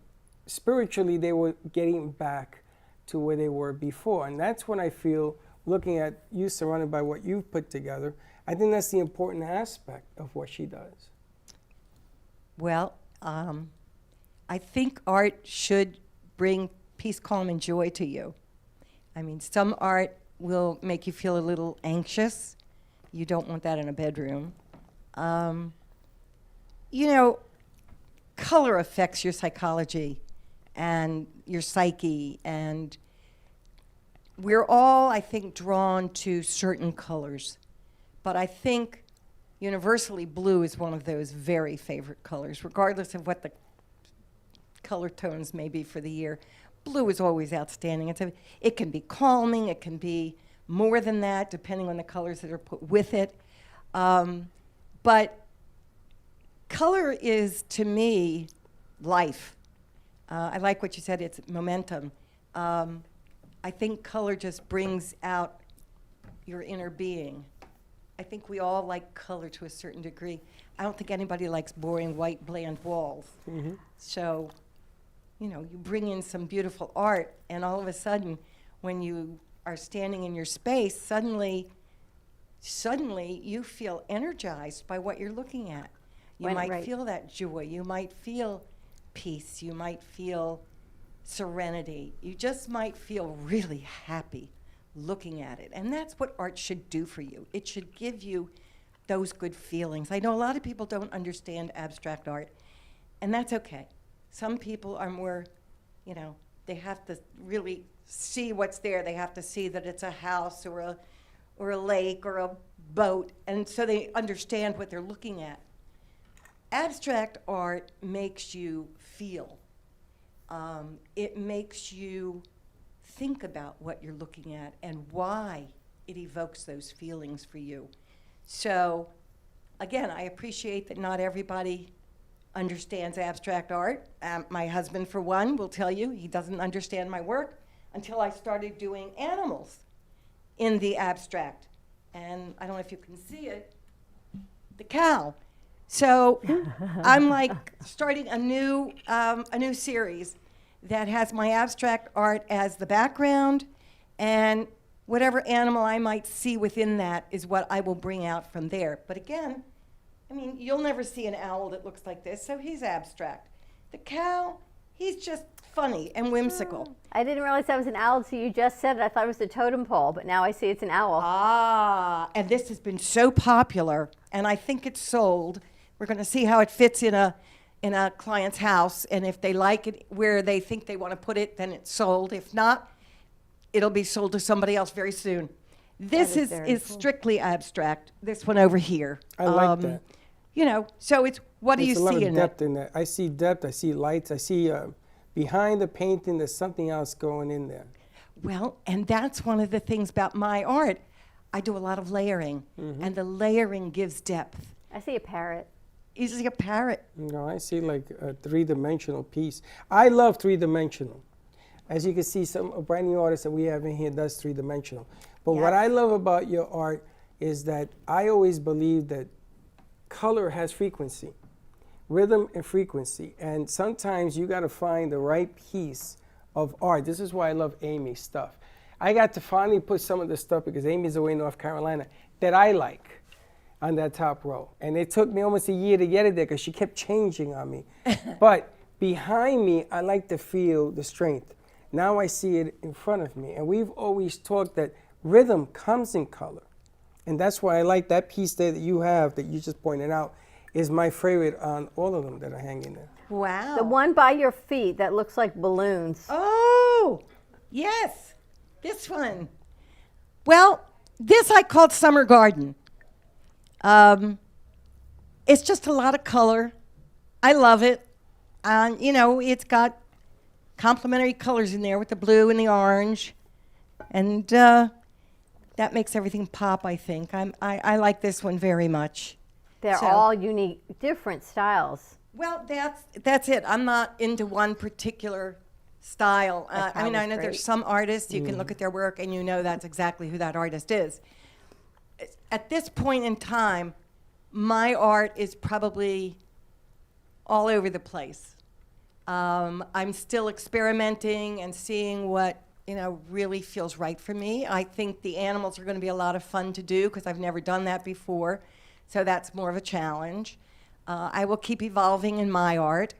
spiritually they were getting back to where they were before. And that's when I feel, looking at you surrounded by what you've put together, I think that's the important aspect of what she does. Well, I think art should bring peace, calm, and joy to you. I mean, some art will make you feel a little anxious. You don't want that in a bedroom. You know, color affects your psychology and your psyche, and we're all, I think, drawn to certain colors. But I think universally blue is one of those very favorite colors, regardless of what the color tones may be for the year. Blue is always outstanding. It can be calming, it can be more than that, depending on the colors that are put with it. But color is, to me, life. I like what you said, it's momentum. I think color just brings out your inner being. I think we all like color to a certain degree. I don't think anybody likes boring, white, bland walls. Mm-hmm. So, you know, you bring in some beautiful art, and all of a sudden, when you are standing in your space, suddenly you feel energized by what you're looking at. You might feel that joy. You might feel peace. You might feel serenity. You just might feel really happy looking at it. And that's what art should do for you. It should give you those good feelings. I know a lot of people don't understand abstract art, and that's okay. Some people are more, you know, they have to really see what's there. They have to see that it's a house or a lake or a boat, and so they understand what they're looking at. Abstract art makes you feel. It makes you think about what you're looking at and why it evokes those feelings for you. So, again, I appreciate that not everybody understands abstract art. My husband, for one, will tell you he doesn't understand my work until I started doing animals in the abstract. And I don't know if you can see it, the cow. So I'm like starting a new series that has my abstract art as the background, and whatever animal I might see within that is what I will bring out from there. But again, I mean, you'll never see an owl that looks like this, so he's abstract. The cow, he's just funny and whimsical. I didn't realize that was an owl, so you just said it. I thought it was a totem pole, but now I see it's an owl. Ah, and this has been so popular, and I think it's sold. We're going to see how it fits in a client's house, and if they like it where they think they want to put it, then it's sold. If not, it'll be sold to somebody else very soon. This is cool. strictly abstract, this one over here. I like that. You know, so it's, what do you There's a lot see of in depth it? in that. I see depth, I see lights, I see behind the painting there's something else going in there. Well, and that's one of the things about my art. I do a lot of layering, and the layering gives depth. I see a parrot. You see a parrot. No, I see like a three-dimensional piece. I love three-dimensional. As you can see, a brand new artist that we have in here does three-dimensional. But what I love about your art is that I always believe that color has frequency, rhythm and frequency. And sometimes you got to find the right piece of art. This is why I love Amy's stuff. I got to finally put some of the stuff, because Amy's away in North Carolina, that I like on that top row. And it took me almost a year to get it there because she kept changing on me. But behind me, I like to feel the strength. Now I see it in front of me. And we've always talked that rhythm comes in color. And that's why I like that piece there that you have, that you just pointed out, is my favorite on all of them that are hanging there. Wow. The one by your feet that looks like balloons. Oh, yes. This one. Well, this I called Summer Garden. It's just a lot of color. I love it. And, you know, it's got complementary colors in there with the blue and the orange. And that makes everything pop, I think. I like this one very much. They're all unique, different styles. Well, that's it. I'm not into one particular style. I mean, I know there's some artists, you can look at their work and you know that's exactly who that artist is. At this point in time, my art is probably all over the place. I'm still experimenting and seeing what, you know, really feels right for me. I think the animals are going to be a lot of fun to do because I've never done that before, so that's more of a challenge. I will keep evolving in my art,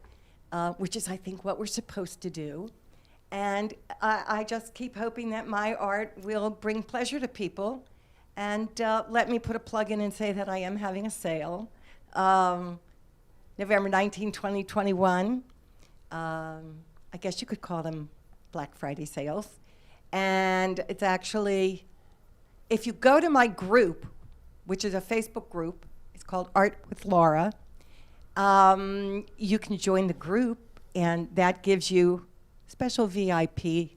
which is, I think, what we're supposed to do. And I just keep hoping that my art will bring pleasure to people. And let me put a plug in and say that I am having a sale. November 19, 2021. I guess you could call them Black Friday sales. And it's actually, if you go to my group, which is a Facebook group, it's called Art with Laura, you can join the group, and that gives you special VIP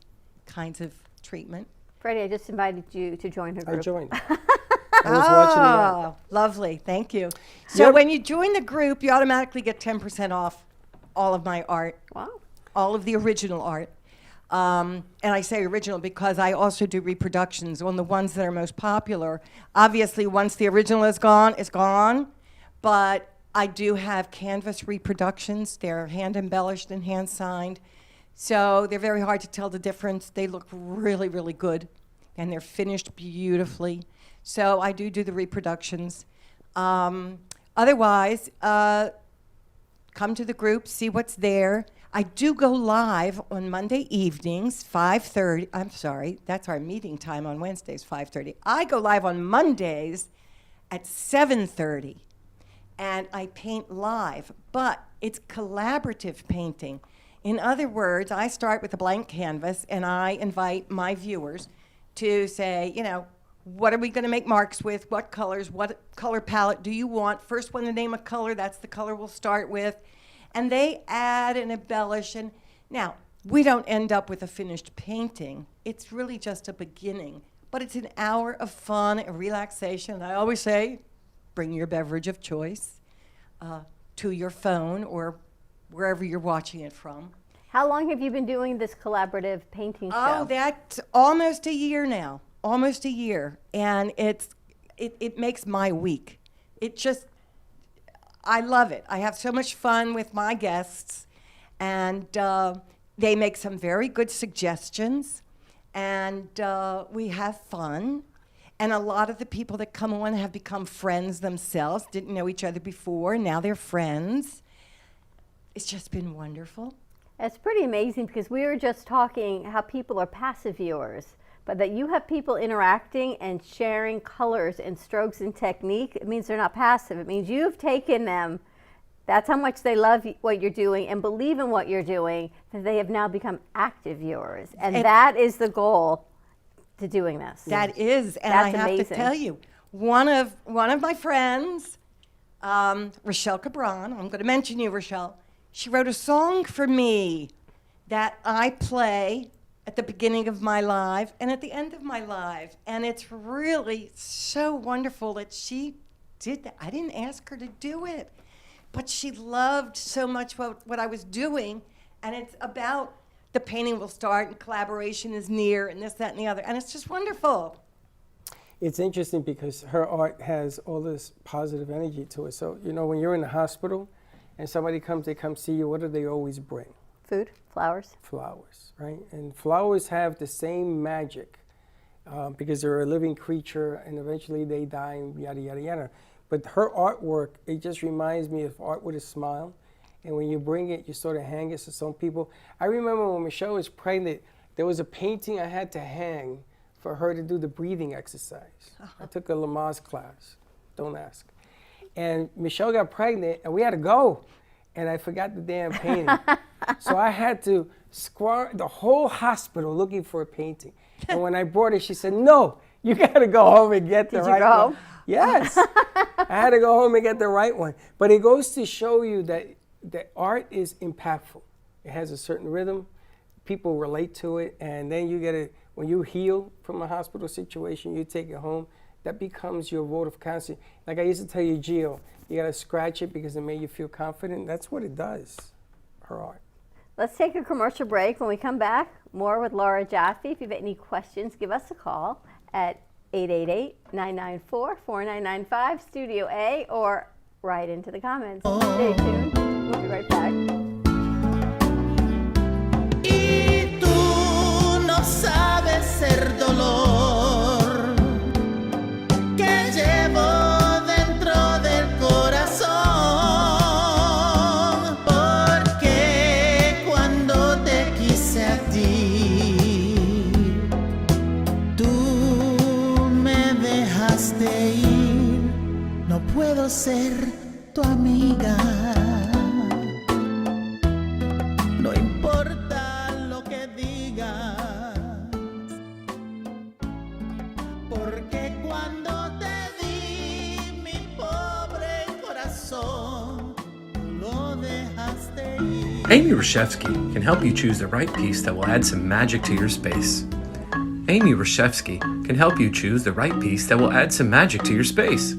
kinds of treatment. Freddie, I just invited you to join her group. I joined. I was watching the art. Lovely. Thank you. So when you join the group, you automatically get 10% off all of my art. Wow. All of the original art. And I say original because I also do reproductions on the ones that are most popular. Obviously, once the original is gone, it's gone. But I do have canvas reproductions. They're hand embellished and hand signed. So they're very hard to tell the difference. They look really, really good. And they're finished beautifully. So I do the reproductions. Otherwise, come to the group, see what's there. I do go live on Monday evenings, 5:30. I'm sorry, that's our meeting time on Wednesdays, 5:30. I go live on Mondays at 7:30, and I paint live, but it's collaborative painting. In other words, I start with a blank canvas, and I invite my viewers to say, you know, what are we going to make marks with? What colors? What color palette do you want? First one to name a color, that's the color we'll start with. And they add and embellish. And now, we don't end up with a finished painting. It's really just a beginning. But it's an hour of fun and relaxation. I always say, bring your beverage of choice to your phone or wherever you're watching it from. How long have you been doing this collaborative painting show? Oh, that's almost a year now. Almost a year. And it makes my week. It just, I love it. I have so much fun with my guests, and they make some very good suggestions, and we have fun. And a lot of the people that come on have become friends themselves, didn't know each other before, now they're friends. It's just been wonderful. It's pretty amazing because we were just talking how people are passive viewers, but that you have people interacting and sharing colors and strokes and technique. It means they're not passive. It means you've taken them. That's how much they love what you're doing and believe in what you're doing, that they have now become active viewers. And that is the goal to doing this. That is, and That's I have amazing. to tell you, one of my friends, Rochelle Cabran, I'm going to mention you, Rochelle, she wrote a song for me that I play at the beginning of my live and at the end of my live. And it's really so wonderful that she did that. I didn't ask her to do it, but she loved so much what I was doing. And it's about the painting will start and collaboration is near and this, that, and the other. And it's just wonderful. It's interesting because her art has all this positive energy to it. So, you know, when you're in the hospital and somebody comes, they come see you, what do they always bring? Food, flowers. Flowers, right? And flowers have the same magic because they're a living creature and eventually they die and yada, yada, yada. But her artwork, it just reminds me of art with a smile. And when you bring it, you sort of hang it to some people. I remember when Michelle was pregnant, there was a painting I had to hang for her to do the breathing exercise. I took a Lamaze class, don't ask. And Michelle got pregnant and we had to go. And I forgot the damn painting. So I had to scour the whole hospital looking for a painting. And when I brought it, she said, no, you gotta go home and get the right one. Yes, I had to go home and get the right one. But it goes to show you that art is impactful. It has a certain rhythm, people relate to it, and then you get it, when you heal from a hospital situation, you take it home, that becomes your vote of confidence. Like I used to tell you, Gio, you gotta scratch it because it made you feel confident. That's what it does, her art. Let's take a commercial break. When we come back, more with Laura Jaffe. If you have any questions, give us a call at 888-994-4995, Studio A, or write into the comments. Stay tuned. We'll be right back. Y tú no sabes el dolor que llevo dentro del corazón, porque cuando te quise a ti, tú me dejaste ir. No puedo ser tu amiga. No importa lo que digas, porque cuando te di mi pobre corazón, lo dejaste ir. Amy Reshevsky can help you choose the right piece that will add some magic to your space. Amy Reshevsky can help you choose the right piece that will add some magic to your space.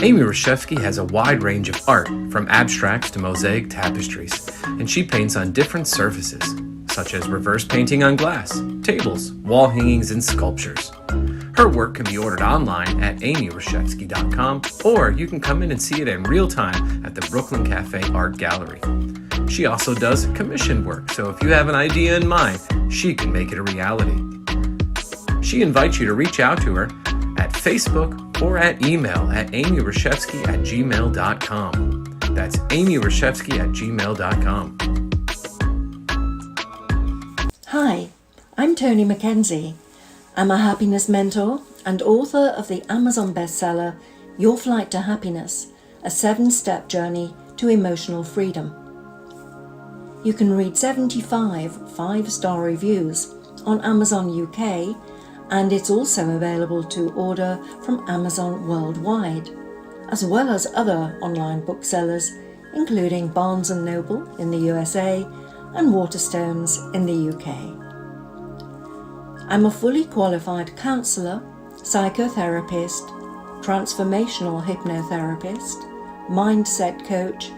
Amy Reshevsky has a wide range of art, from abstracts to mosaic tapestries, and she paints on different surfaces, such as reverse painting on glass, tables, wall hangings, and sculptures. Her work can be ordered online at amyreshevsky.com, or you can come in and see it in real time at the Brooklyn Cafe Art Gallery. She also does commissioned work, so if you have an idea in mind, she can make it a reality. She invites you to reach out to her at Facebook or at email at amyreshevsky@gmail.com. That's amyreshevsky@gmail.com. Hi, I'm Tony Mackenzie. I'm a happiness mentor and author of the Amazon bestseller Your Flight to Happiness, a 7-step journey to emotional freedom. You can read 75 5-star reviews on Amazon UK, and it's also available to order from Amazon worldwide, as well as other online booksellers, including Barnes & Noble in the USA and Waterstones in the UK. I'm a fully qualified counsellor, psychotherapist, transformational hypnotherapist, mindset coach,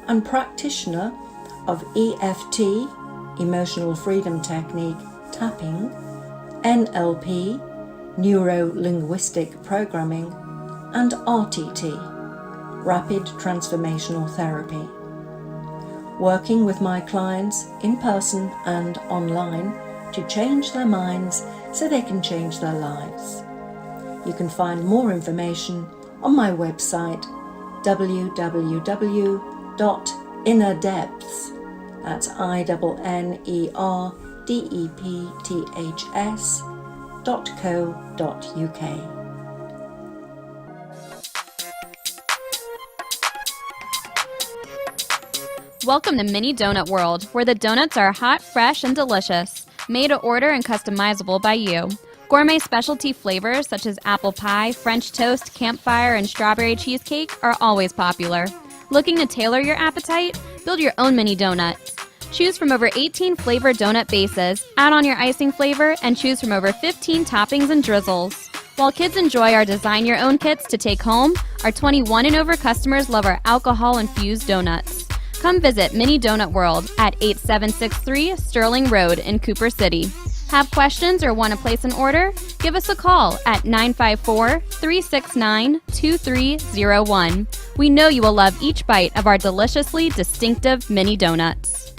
and practitioner of EFT, Emotional Freedom Technique, tapping, NLP, Neuro-Linguistic Programming, and RTT, Rapid Transformational Therapy. Working with my clients in person and online to change their minds so they can change their lives. You can find more information on my website www.innerdepths, that's INNERDEPTHS.co.uk. Welcome to Mini Donut World, where the donuts are hot, fresh, and delicious, made to order and customizable by you. Gourmet specialty flavors such as apple pie, French toast, campfire, and strawberry cheesecake are always popular. Looking to tailor your appetite? Build your own mini donut. Choose from over 18 flavor donut bases, add on your icing flavor, and choose from over 15 toppings and drizzles. While kids enjoy our design your own kits to take home, our 21 and over customers love our alcohol-infused donuts. Come visit Mini Donut World at 8763 Sterling Road in Cooper City. Have questions or want to place an order? Give us a call at 954-369-2301. We know you will love each bite of our deliciously distinctive mini donuts.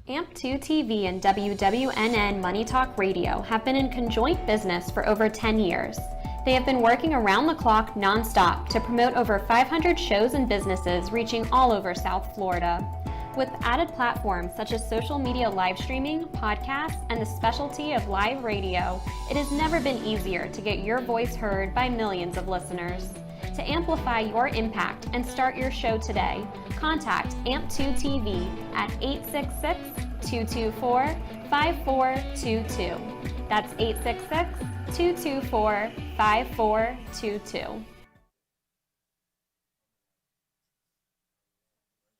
AMP2 TV and WWNN Money Talk Radio have been in conjoint business for over 10 years. They have been working around the clock nonstop to promote over 500 shows and businesses reaching all over South Florida. With added platforms such as social media live streaming, podcasts, and the specialty of live radio, it has never been easier to get your voice heard by millions of listeners. To amplify your impact and start your show today, contact AMP2 TV at 866-224-5422. That's 866-224-5422.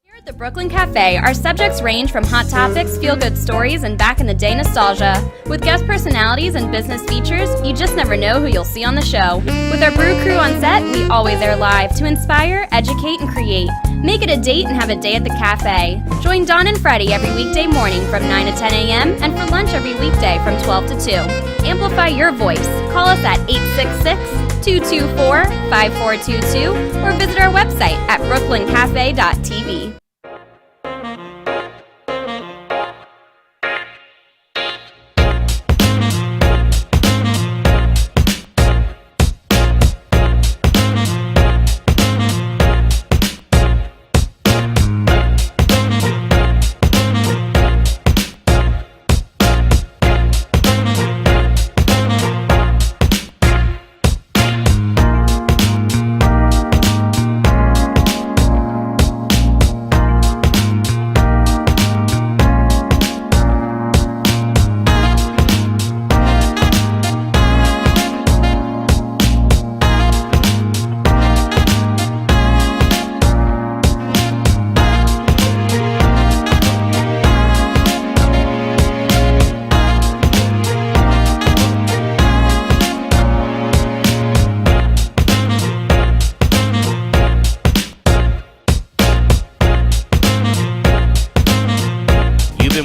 Here at the Brooklyn Cafe, our subjects range from hot topics, feel-good stories, and back-in-the-day nostalgia. With guest personalities and business features, you just never know who you'll see on the show. With our brew crew on set, we always air live to inspire, educate, and create. Make it a date and have a day at the cafe. Join Dawn and Freddie every weekday morning from 9 to 10 a.m. and for lunch every weekday from 12 to 2. Amplify your voice. Call us at 866-224-5422 or visit our website at brooklyncafe.tv.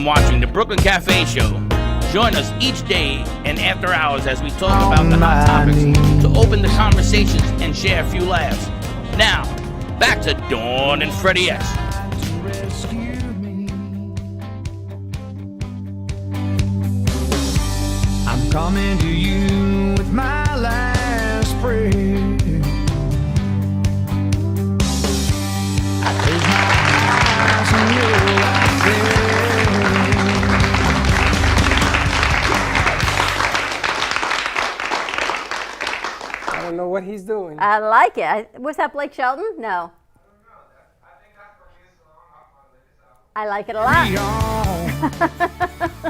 Watching the Brooklyn Cafe Show. Join us each day and after hours as we talk about the hot topics to open the conversations and share a few laughs. Now, back to Dawn and Freddie S. I'm coming to you with my last prayer. I close my eyes and you're right there. I don't know what he's doing. I like it. Was that Blake Shelton? No. I like it a lot.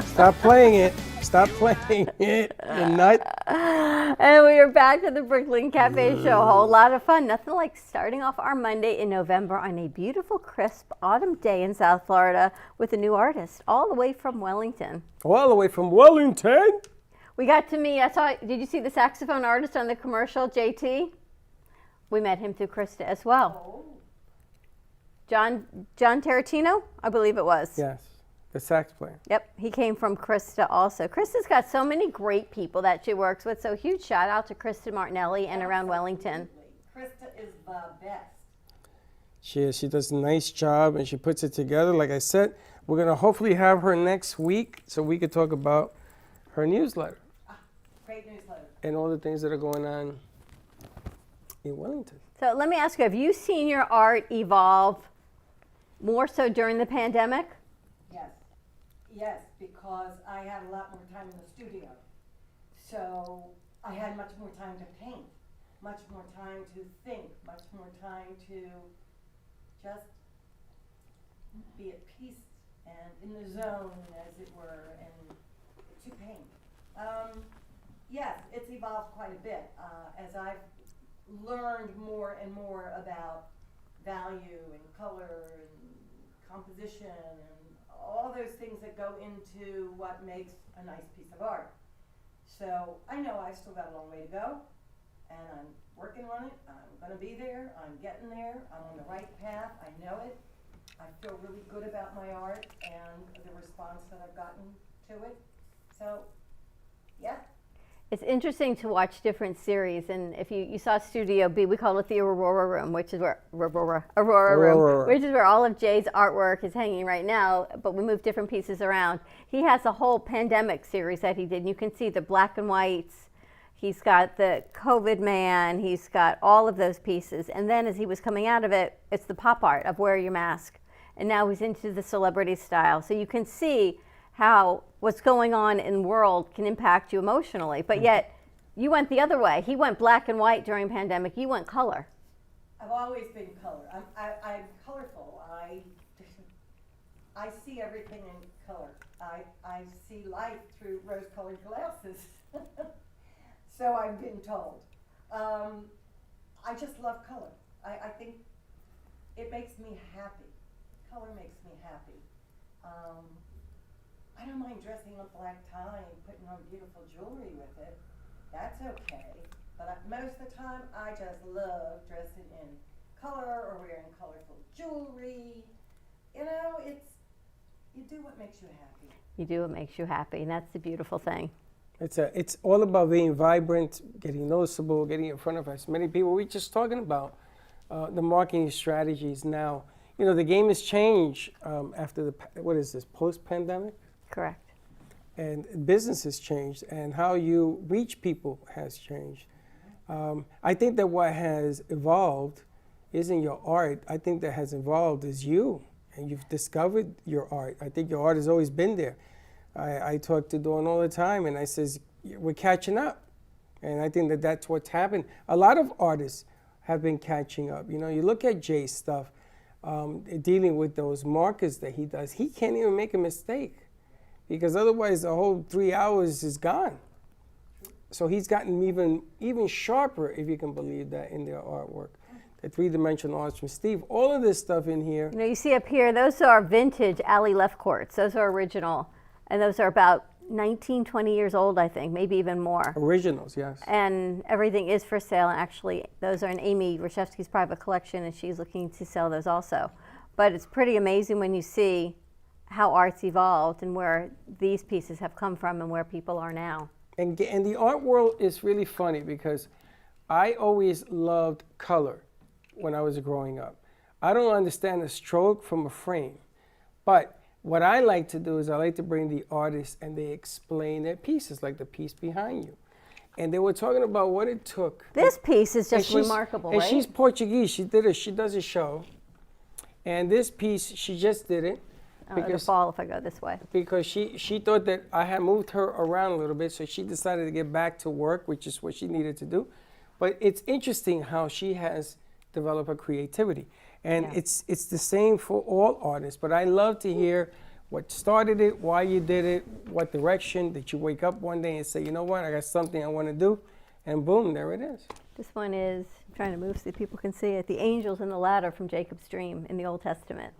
Stop playing it. Stop playing it. You're nut. And we are back to the Brooklyn Cafe Show. A whole lot of fun. Nothing like starting off our Monday in November on a beautiful, crisp autumn day in South Florida with a new artist all the way from Wellington. All the way from Wellington? We got to meet, did you see the saxophone artist on the commercial, JT? We met him through Krista as well. John Tarantino, I believe it was. Yes, the sax player. Yep, he came from Krista also. Krista's got so many great people that she works with, so huge shout out to Krista Martinelli and around Wellington. Krista is the best. She does a nice job and she puts it together. Like I said, we're going to hopefully have her next week so we could talk about her newsletter. Great newsletter. And all the things that are going on in Wellington. So let me ask you, have you seen your art evolve more so during the pandemic? Yes, because I had a lot more time in the studio. So I had much more time to paint, much more time to think, much more time to just be at peace and in the zone, as it were, and to paint. Yes, it's evolved quite a bit as I've learned more and more about value and color and composition and all those things that go into what makes a nice piece of art. So I know I've still got a long way to go, and I'm working on it. I'm going to be there. I'm getting there. I'm on the right path. I know it. I feel really good about my art and the response that I've gotten to it. So, yeah. It's interesting to watch different series, and if you saw Studio B, we call it the Aurora Room, which is where Aurora Room, which is where all of Jay's artwork is hanging right now. But we move different pieces around. He has a whole pandemic series that he did. And you can see the black and whites. He's got the COVID man. He's got all of those pieces. And then as he was coming out of it, it's the pop art of wear your mask. And now he's into the celebrity style. So you can see how what's going on in the world can impact you emotionally. But yet, you went the other way. He went black and white during pandemic. You went color. I've always been color. I'm colorful. I see everything in color. I see life through rose-colored glasses. So I've been told. I just love color. I think it makes me happy. Color makes me happy. I don't mind dressing a black tie and putting on beautiful jewelry with it. That's okay. But most of the time, I just love dressing in color or wearing colorful jewelry. You know, you do what makes you happy. You do what makes you happy, and that's the beautiful thing. It's all about being vibrant, getting noticeable, getting in front of as many people. We're just talking about the marketing strategies now. You know, the game has changed after what is this, post-pandemic? Correct. And business has changed, and how you reach people has changed. I think that what has evolved isn't your art. I think that has evolved is you, and you've discovered your art. I think your art has always been there. I talk to Dawn all the time, and I says, we're catching up. And I think that that's what's happened. A lot of artists have been catching up. You know, you look at Jay's stuff, dealing with those markers that he does, he can't even make a mistake, because otherwise the whole 3 hours is gone. So he's gotten even sharper, if you can believe that, in their artwork. The three-dimensional arts from Steve, all of this stuff in here. You know, you see up here, those are vintage alley left courts. Those are original, and those are about 19, 20 years old, I think, maybe even more. Originals, yes. And everything is for sale. And actually, those are in Amy Reshevsky's private collection, and she's looking to sell those also. But it's pretty amazing when you see how art's evolved and where these pieces have come from and where people are now. And the art world is really funny, because I always loved color when I was growing up. I don't understand a stroke from a frame, but what I like to do is I like to bring the artists and they explain their pieces, like the piece behind you. And they were talking about what it took. This piece is just remarkable, and right? she's Portuguese. She does a show. And this piece, she just did it. It'll fall if I go this way. Because she thought that I had moved her around a little bit, so she decided to get back to work, which is what she needed to do. But it's interesting how she has developed her creativity. And Yeah. it's the same for all artists. But I love to hear what started it, why you did it, what direction. Did you wake up one day and say, you know what, I got something I want to do? And boom, there it is. This one is, I'm trying to move so people can see it, the angels and the ladder from Jacob's dream in the Old Testament.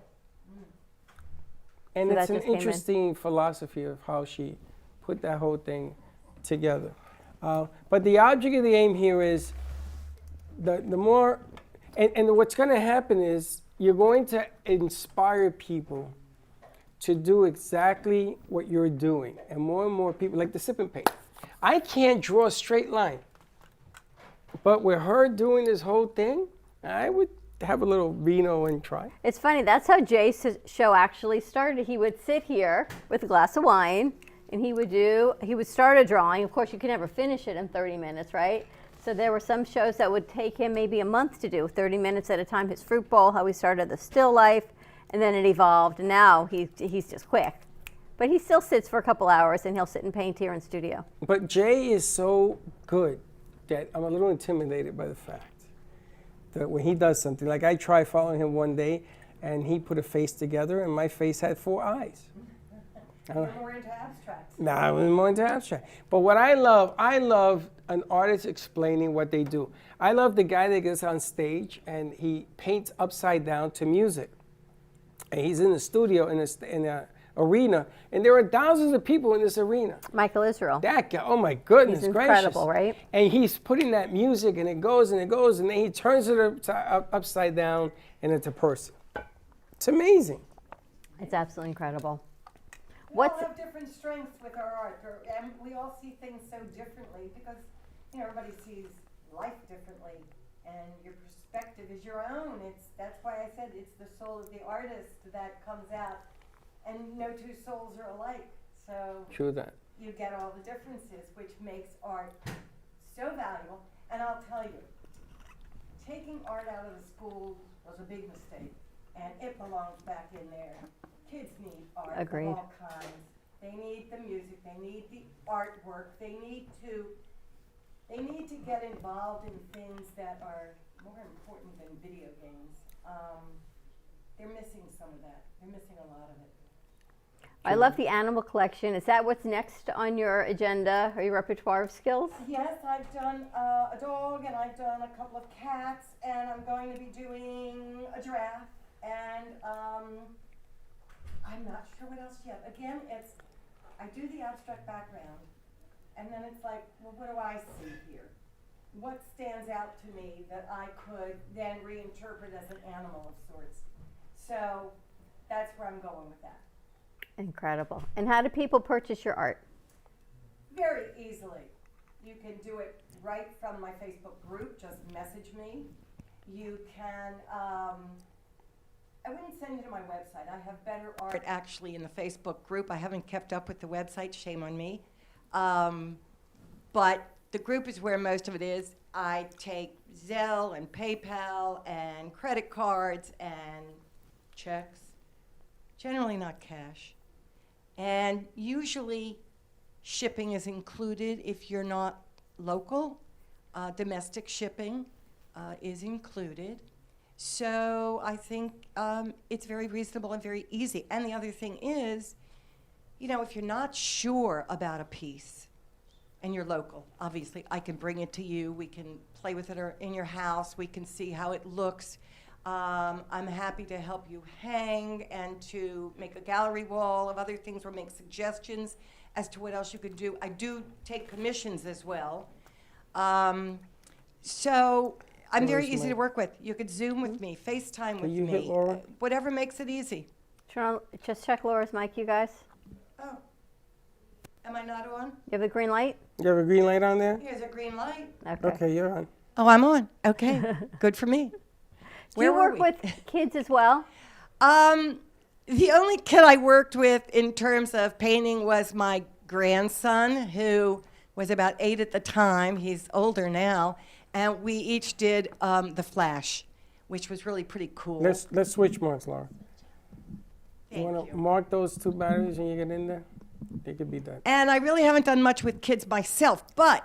And So it's that an just came in. interesting philosophy of how she put that whole thing together. But the object of the aim here is the more, and what's going to happen is you're going to inspire people to do exactly what you're doing. And more people, like the sip and paint. I can't draw a straight line. But with her doing this whole thing, I would have a little vino and try. It's funny, that's how Jay's show actually started. He would sit here with a glass of wine, and he would start a drawing. Of course, you can never finish it in 30 minutes, right? So there were some shows that would take him maybe a month to do, 30 minutes at a time. His fruit bowl, how he started the still life, and then it evolved, and now he's just quick. But he still sits for a couple hours, and he'll sit and paint here in studio. But Jay is so good that I'm a little intimidated by the fact that when he does something, like I tried following him one day, and he put a face together, and my face had 4 eyes. You're more into abstracts. Nah, I was more into abstract. But what I love an artist explaining what they do. I love the guy that gets on stage and he paints upside down to music. And he's in the studio in the arena, and there are thousands of people in this arena. Michael Israel. That guy, oh my goodness He's gracious. incredible, right? And he's putting that music, and it goes, and it goes, and then he turns it upside down, and it's a person. It's amazing. It's absolutely incredible. We all have different strengths with our art, and we all see things so differently because everybody sees life differently, and your perspective is your own. That's why I said it's the soul of the artist that comes out, and no two souls are alike. So True that. you get all the differences, which makes art so valuable. And I'll tell you, taking art out of the school was a big mistake, and it belongs back in there. Kids need art Agreed. of all kinds. They need the music. They need the artwork. They need to get involved in things that are more important than video games. They're missing some of that. They're missing a lot of it. I love the animal collection. Is that what's next on your agenda or your repertoire of skills? Yes, I've done a dog, and I've done a couple of cats, and I'm going to be doing a giraffe, and I'm not sure what else yet. Again, I do the abstract background, and then it's like, well, what do I see here? What stands out to me that I could then reinterpret as an animal of sorts? So that's where I'm going with that. Incredible. And how do people purchase your art? Very easily. You can do it right from my Facebook group. Just message me. You can, I wouldn't send you to my website. I have better art actually in the Facebook group. I haven't kept up with the website. Shame on me. But the group is where most of it is. I take Zelle and PayPal and credit cards and checks. Generally not cash. And usually shipping is included if you're not local. Domestic shipping is included. So I think it's very reasonable and very easy. And the other thing is, if you're not sure about a piece and you're local, obviously I can bring it to you. We can play with it in your house. We can see how it looks. I'm happy to help you hang and to make a gallery wall of other things or make suggestions as to what else you could do. I do take commissions as well. So I'm very easy to work with. You could Zoom with me, FaceTime with you hit me, Laura? whatever makes it easy. Just check Laura's mic, you guys. Oh, am I not on? You have the green light? You have a green light on there? Here's a green light. Okay, you're on. Oh, I'm on. Okay, good for me. Do you work with kids as well? The only kid I worked with in terms of painting was my grandson, who was about 8 at the time. He's older now. And we each did The Flash, which was really pretty cool. Let's switch marks, Laura. Thank you want to you. mark those 2 batteries when you get in there? They could be done. And I really haven't done much with kids myself, but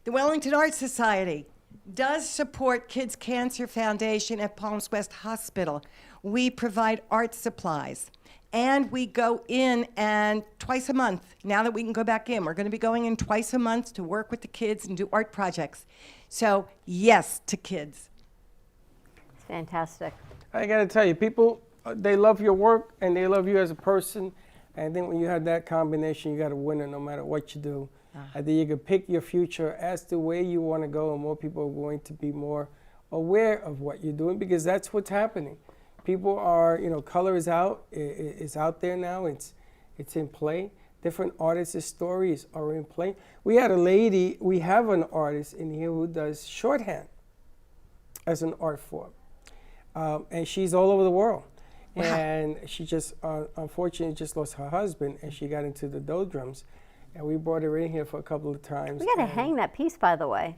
the Wellington Art Society does support Kids Cancer Foundation at Palms West Hospital. We provide art supplies. And we go in and twice a month, now that we can go back in, we're going to be going in twice a month to work with the kids and do art projects. So, yes to kids. It's fantastic. I got to tell you, people, they love your work and they love you as a person. And then when you have that combination, you got a winner no matter what you do. I think you can pick your future as the way you want to go, and more people are going to be more aware of what you're doing because that's what's happening. People are, color is out. It's out there now. It's in play. Different artists' stories are in play. We have an artist in here who does shorthand as an art form. And she's all over the world. Wow. And she just, unfortunately, just lost her husband, and she got into the doldrums. And we brought her in here for a couple of times. We got to hang that piece, by the way,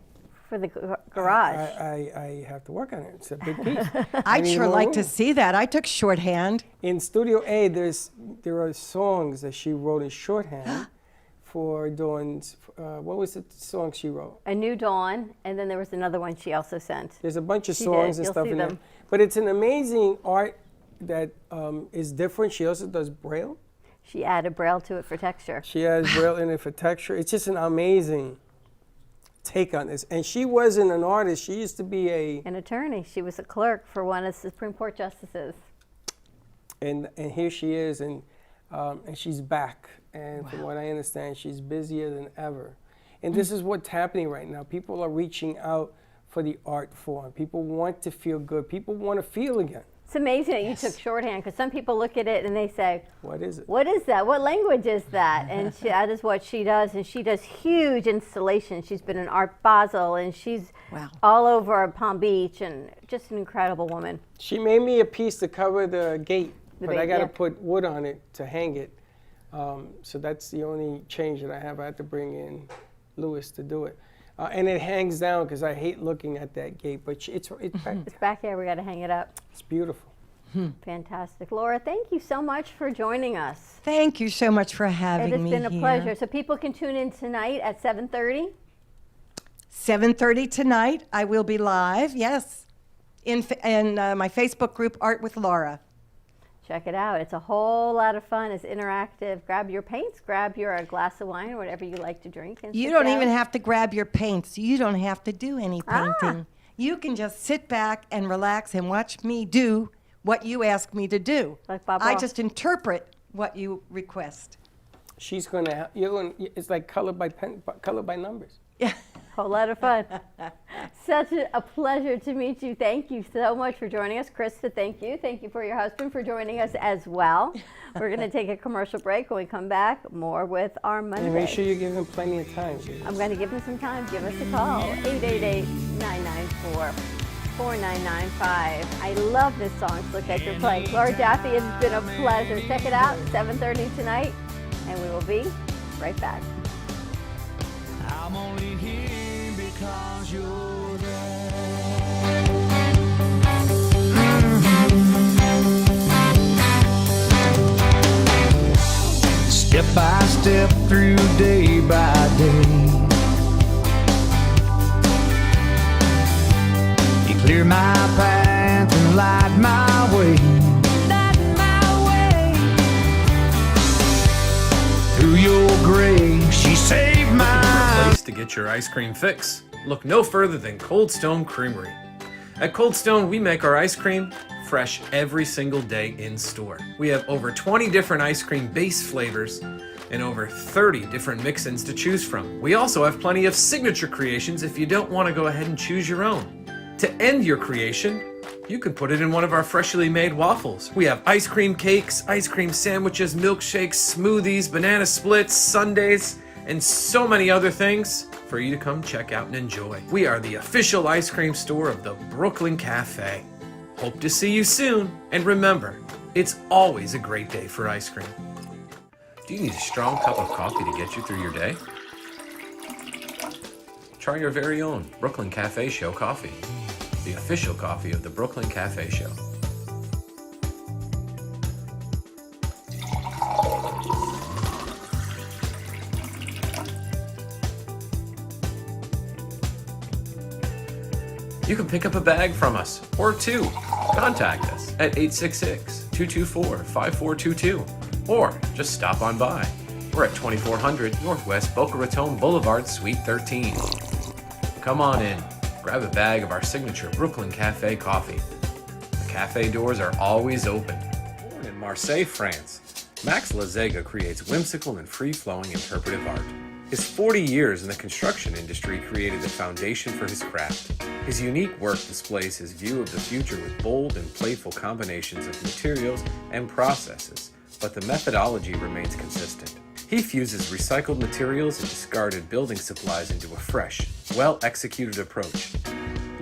for the garage. I have to work on it. It's a big piece. I'd sure like to see that. I took shorthand. In Studio A, there are songs that she wrote in shorthand for Dawn's. What was the song she wrote? A New Dawn, and then there was another one she also sent. There's a bunch of songs and stuff in there. But it's an amazing art that is different. She also does Braille. She added Braille to it for texture. She has Braille in it for texture. It's just an amazing take on this. And she wasn't an artist. She used to be an attorney. She was a clerk for one of the Supreme Court justices. And here she is, and she's back. And from what I understand, she's busier than ever. And this is what's happening right now. People are reaching out for the art form. People want to feel good. People want to feel again. It's amazing that you took shorthand, because some people look at it and they say, what is it? What is that? What language is that? And that is what she does. And she does huge installations. She's been in Art Basel, and she's all over Palm Beach, and just an incredible woman. She made me a piece to cover the gate, but I got to yeah. put wood on it to hang it. So that's the only change that I have. I had to bring in Louis to do it. And it hangs down because I hate looking at that gate, but it's back here. We got to hang it up. It's beautiful. Fantastic. Laura, thank you so much for joining us. Thank you so much for having me. It has been a pleasure. So people can tune in tonight at 7:30. 7:30 tonight. I will be live. Yes, in my Facebook group, Art with Laura. Check it out. It's a whole lot of fun. It's interactive. Grab your paints, grab your glass of wine, or whatever you like to drink. And you don't even have to grab your paints. You don't have to do any painting. You can just sit back and relax and watch me do what you ask me to do. Like Bob I Ross. just interpret what you request. She's gonna. It's like color by numbers. Yeah. Whole lot of fun. Such a pleasure to meet you. Thank you so much for joining us. Krista, thank you. Thank you for your husband for joining us as well. We're going to take a commercial break. When we come back, more with our Monday. And make sure you give him plenty of time. I'm going to give him some time. Give us a call. 888-994-4995. I love this song, So Look at Your Play. Laura Jaffe, it's been a pleasure. Check it out, 7:30 tonight, and we will be right back. I'm only here because you're there. Step by step through day by day, you clear my path and light my way. Through your grace, she saved my Place to get your ice cream fix. Look no further than Cold Stone Creamery. At Cold Stone, we make our ice cream fresh every single day in store. We have over 20 different ice cream base flavors and over 30 different mix-ins to choose from. We also have plenty of signature creations if you don't want to go ahead and choose your own. To end your creation, you can put it in one of our freshly made waffles. We have ice cream cakes, ice cream sandwiches, milkshakes, smoothies, banana splits, sundaes, and so many other things for you to come check out and enjoy. We are the official ice cream store of the Brooklyn Cafe. Hope to see you soon, and remember, it's always a great day for ice cream. Do you need a strong cup of coffee to get you through your day? Try your very own Brooklyn Cafe Show coffee, the official coffee of the Brooklyn Cafe Show. You can pick up a bag from us, or two. Contact us at 866-224-5422, or just stop on by. We're at 2400 Northwest Boca Raton Boulevard, Suite 13. Come on in, grab a bag of our signature Brooklyn Cafe coffee. The cafe doors are always open. Born in Marseille, France, Max Lazega creates whimsical and free-flowing interpretive art. His 40 years in the construction industry created a foundation for his craft. His unique work displays his view of the future with bold and playful combinations of materials and processes, but the methodology remains consistent. He fuses recycled materials and discarded building supplies into a fresh, well-executed approach.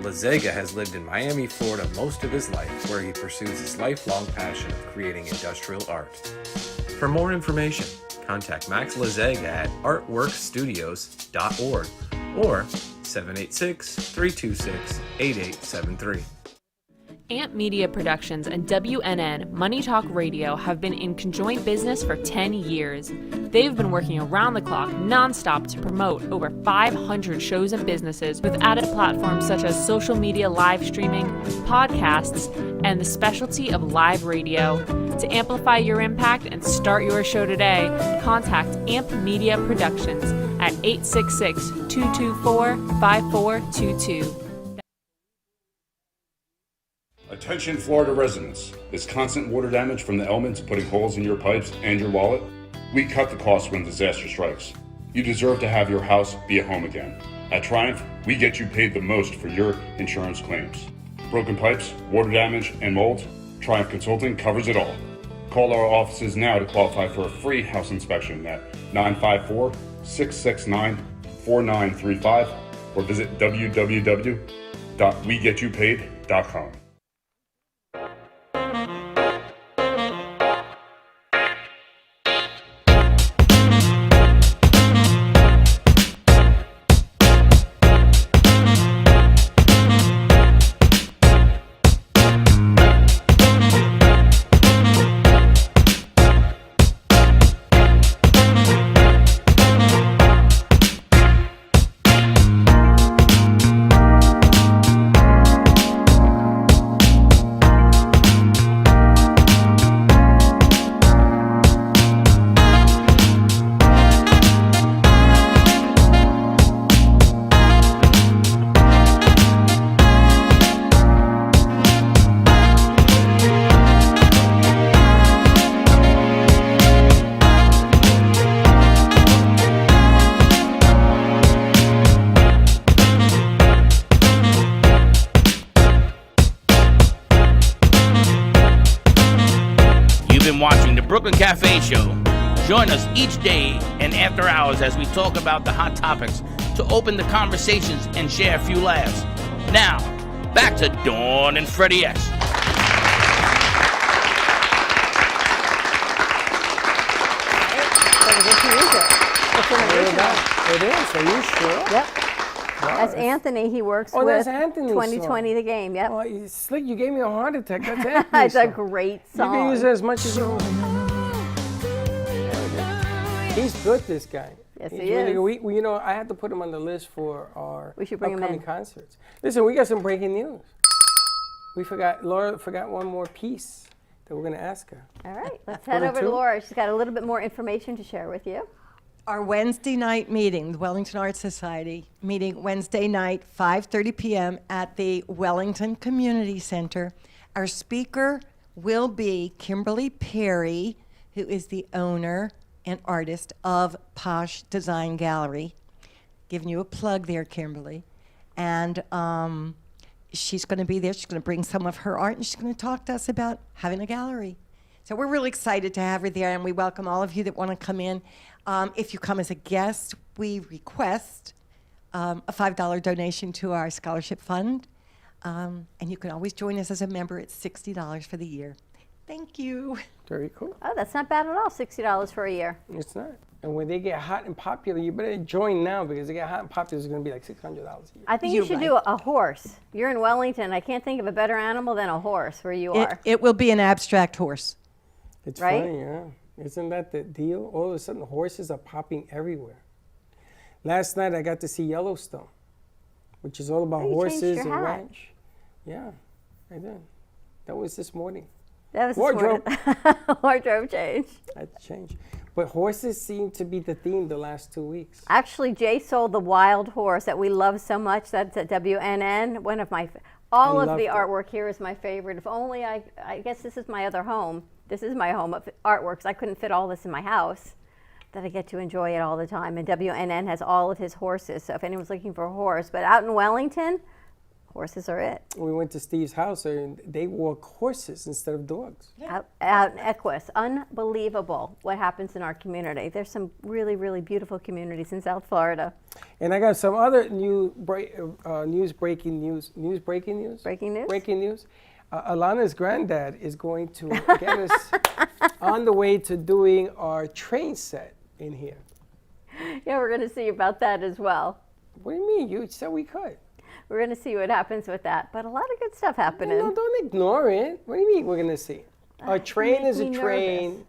Lazega has lived in Miami, Florida most of his life, where he pursues his lifelong passion of creating industrial art. For more information, contact Max Lazega at artworkstudios.org or 786-326-8873. Amp Media Productions and WNN Money Talk Radio have been in conjoint business for 10 years. They've been working around the clock, nonstop, to promote over 500 shows and businesses with added platforms such as social media live streaming, podcasts, and the specialty of live radio. To amplify your impact and start your show today, contact Amp Media Productions at 866-224-5422. A Attention Florida residents. Is constant water damage from the elements putting holes in your pipes and your wallet? We cut the cost when disaster strikes. You deserve to have your house be a home again. At Triumph, we get you paid the most for your insurance claims. Broken pipes, water damage, and mold? Triumph Consulting covers it all. Call our offices now to qualify for a free house inspection at 954-669-4935 or visit www.wegetYouPaid.com. Watching the Brooklyn Cafe Show. Join us each day and after hours as we talk about the hot topics to open the conversations and share a few laughs. Now, back to Dawn and Freddie S. It is. Are you sure? Yep. Wow. That's Anthony. He works Oh, with that's Anthony's 2020 song. The Game. Yep. Oh, Slick, you gave me a heart attack. That's Anthony's It's a song. great You can song. use it as much as you want. He's good, this guy. Yes, He's he really is. good. We, you know, I had to put him on the list for our We should bring him upcoming in. concerts. Listen, we got some breaking news. Laura forgot one more piece that we're going to ask her. All right, let's head over to Laura. She's got a little bit more information to share with you. Our Wednesday night meeting, the Wellington Art Society meeting Wednesday night, 5:30 p.m. at the Wellington Community Center. Our speaker will be Kimberly Perry, who is the owner and artist of Posh Design Gallery. Giving you a plug there, Kimberly. And she's going to be there. She's going to bring some of her art, and she's going to talk to us about having a gallery. So we're really excited to have her there, and we welcome all of you that want to come in. If you come as a guest, we request a $5 donation to our scholarship fund. And you can always join us as a member. It's $60 for the year. Thank you. Very cool. Oh, that's not bad at all, $60 for a year. It's not. And when they get hot and popular, you better join now because they get hot and popular, it's going to be like $600 a year. I think you should do a horse. You're in Wellington. I can't think of a better animal than a horse where you are. It will be an abstract horse. It's Right? funny, yeah. Isn't that the deal? All of a sudden, horses are popping everywhere. Last night, I got to see Yellowstone, which is all about Oh, you changed horses your and hat. ranch. Yeah, I did. That was this morning. That was Wardrobe. Wardrobe change. I had to change. But horses seem to be the theme the last 2 weeks. Actually, Jay sold the wild horse that we love so much. That's at WNN. One of my, all of loved the it. artwork here is my favorite. If only I guess this is my other home. This is my home of artwork 'cause I couldn't fit all this in my house. That I get to enjoy it all the time. And WNN has all of his horses. So if anyone's looking for a horse, but out in Wellington, horses are it. We went to Steve's house and they walk horses instead of dogs. Out in Equus. Unbelievable what happens in our community. There's some really, really beautiful communities in South Florida. And I got some other breaking news. Alana's granddad is going to get us on the way to doing our train set in here. Yeah, we're going to see about that as well. What do you mean? You said we could. We're going to see what happens with that. But a lot of good stuff happening. No, don't ignore it. What do you mean we're going to see? A train is a me train.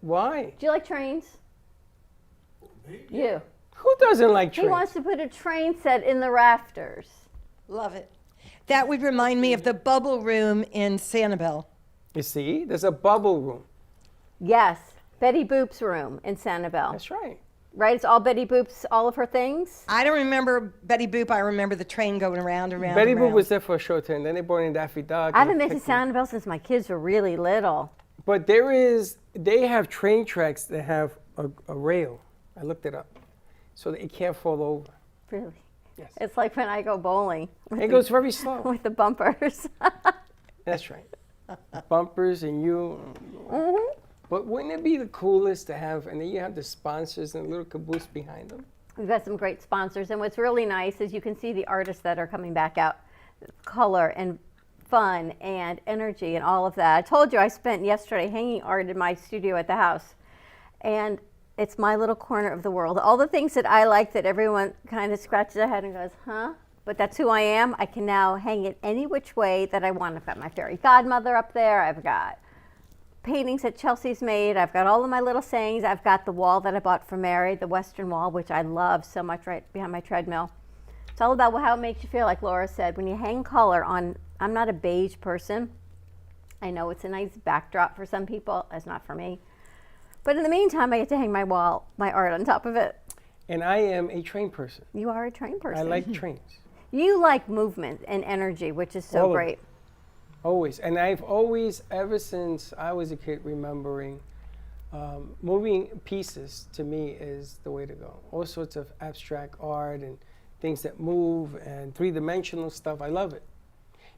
Why? Do you like trains? You. Who doesn't like trains? He wants to put a train set in the rafters. Love it. That would remind me of the bubble room in Sanibel. You see, there's a bubble room. Yes. Betty Boop's room in Sanibel. That's right. right? It's all Betty Boop's, all of her things. I don't remember Betty Boop. I remember the train going around and around. Betty and Boop around. was there for a short time. Then they brought in Daffy Duck. I haven't been to Sanibel since my kids were really little. But they have train tracks that have a rail. I looked it up. So that it can't fall over. Really? Yes. It's like when I go bowling. It goes very slow. With the bumpers. That's right. Bumpers and you. Mm-hmm. But wouldn't it be the coolest to have, and then you have the sponsors and a little caboose behind them? We've got some great sponsors, and what's really nice is you can see the artists that are coming back out. Color and fun and energy and all of that. I told you I spent yesterday hanging art in my studio at the house, and it's my little corner of the world. All the things that I like that everyone kind of scratches their head and goes, huh? But that's who I am. I can now hang it any which way that I want. I've got my fairy godmother up there. I've got paintings that Chelsea's made. I've got all of my little sayings. I've got the wall that I bought for Mary, the Western wall, which I love so much, right behind my treadmill. It's all about how it makes you feel, like Laura said. When you hang color on, I'm not a beige person. I know it's a nice backdrop for some people. That's not for me. But in the meantime, I get to hang my art on top of it. And I am a train person. You are a train person. I like trains. You like movement and energy, which is so great. Always. And I've always, ever since I was a kid, remembering moving pieces to me is the way to go. All sorts of abstract art and things that move and three-dimensional stuff. I love it.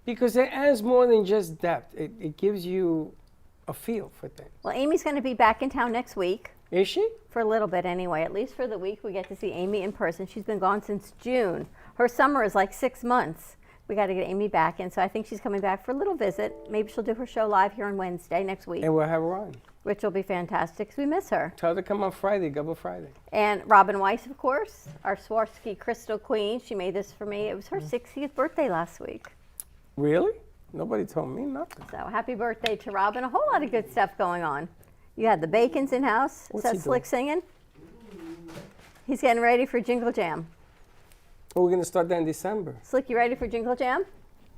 Because it adds more than just depth. It gives you a feel for things. Well, Amy's going to be back in town next week. Is she? For a little bit anyway. At least for the week we get to see Amy in person. She's been gone since June. Her summer is like 6 months. We got to get Amy back, and so I think she's coming back for a little visit. Maybe she'll do her show live here on Wednesday next week. And we'll have her on. Which will be fantastic, because we miss her. Tell her to come on Friday, Double Friday. And Robin Weiss, of course, our Swarovski crystal queen. She made this for me. It was her 60th birthday last week. Really? Nobody told me nothing. So happy birthday to Robin. A whole lot of good stuff going on. You had the Bacons in-house. Is that Slick singing? He's getting ready for Jingle Jam. Oh, we're going to start that in December. Slick, you ready for Jingle Jam?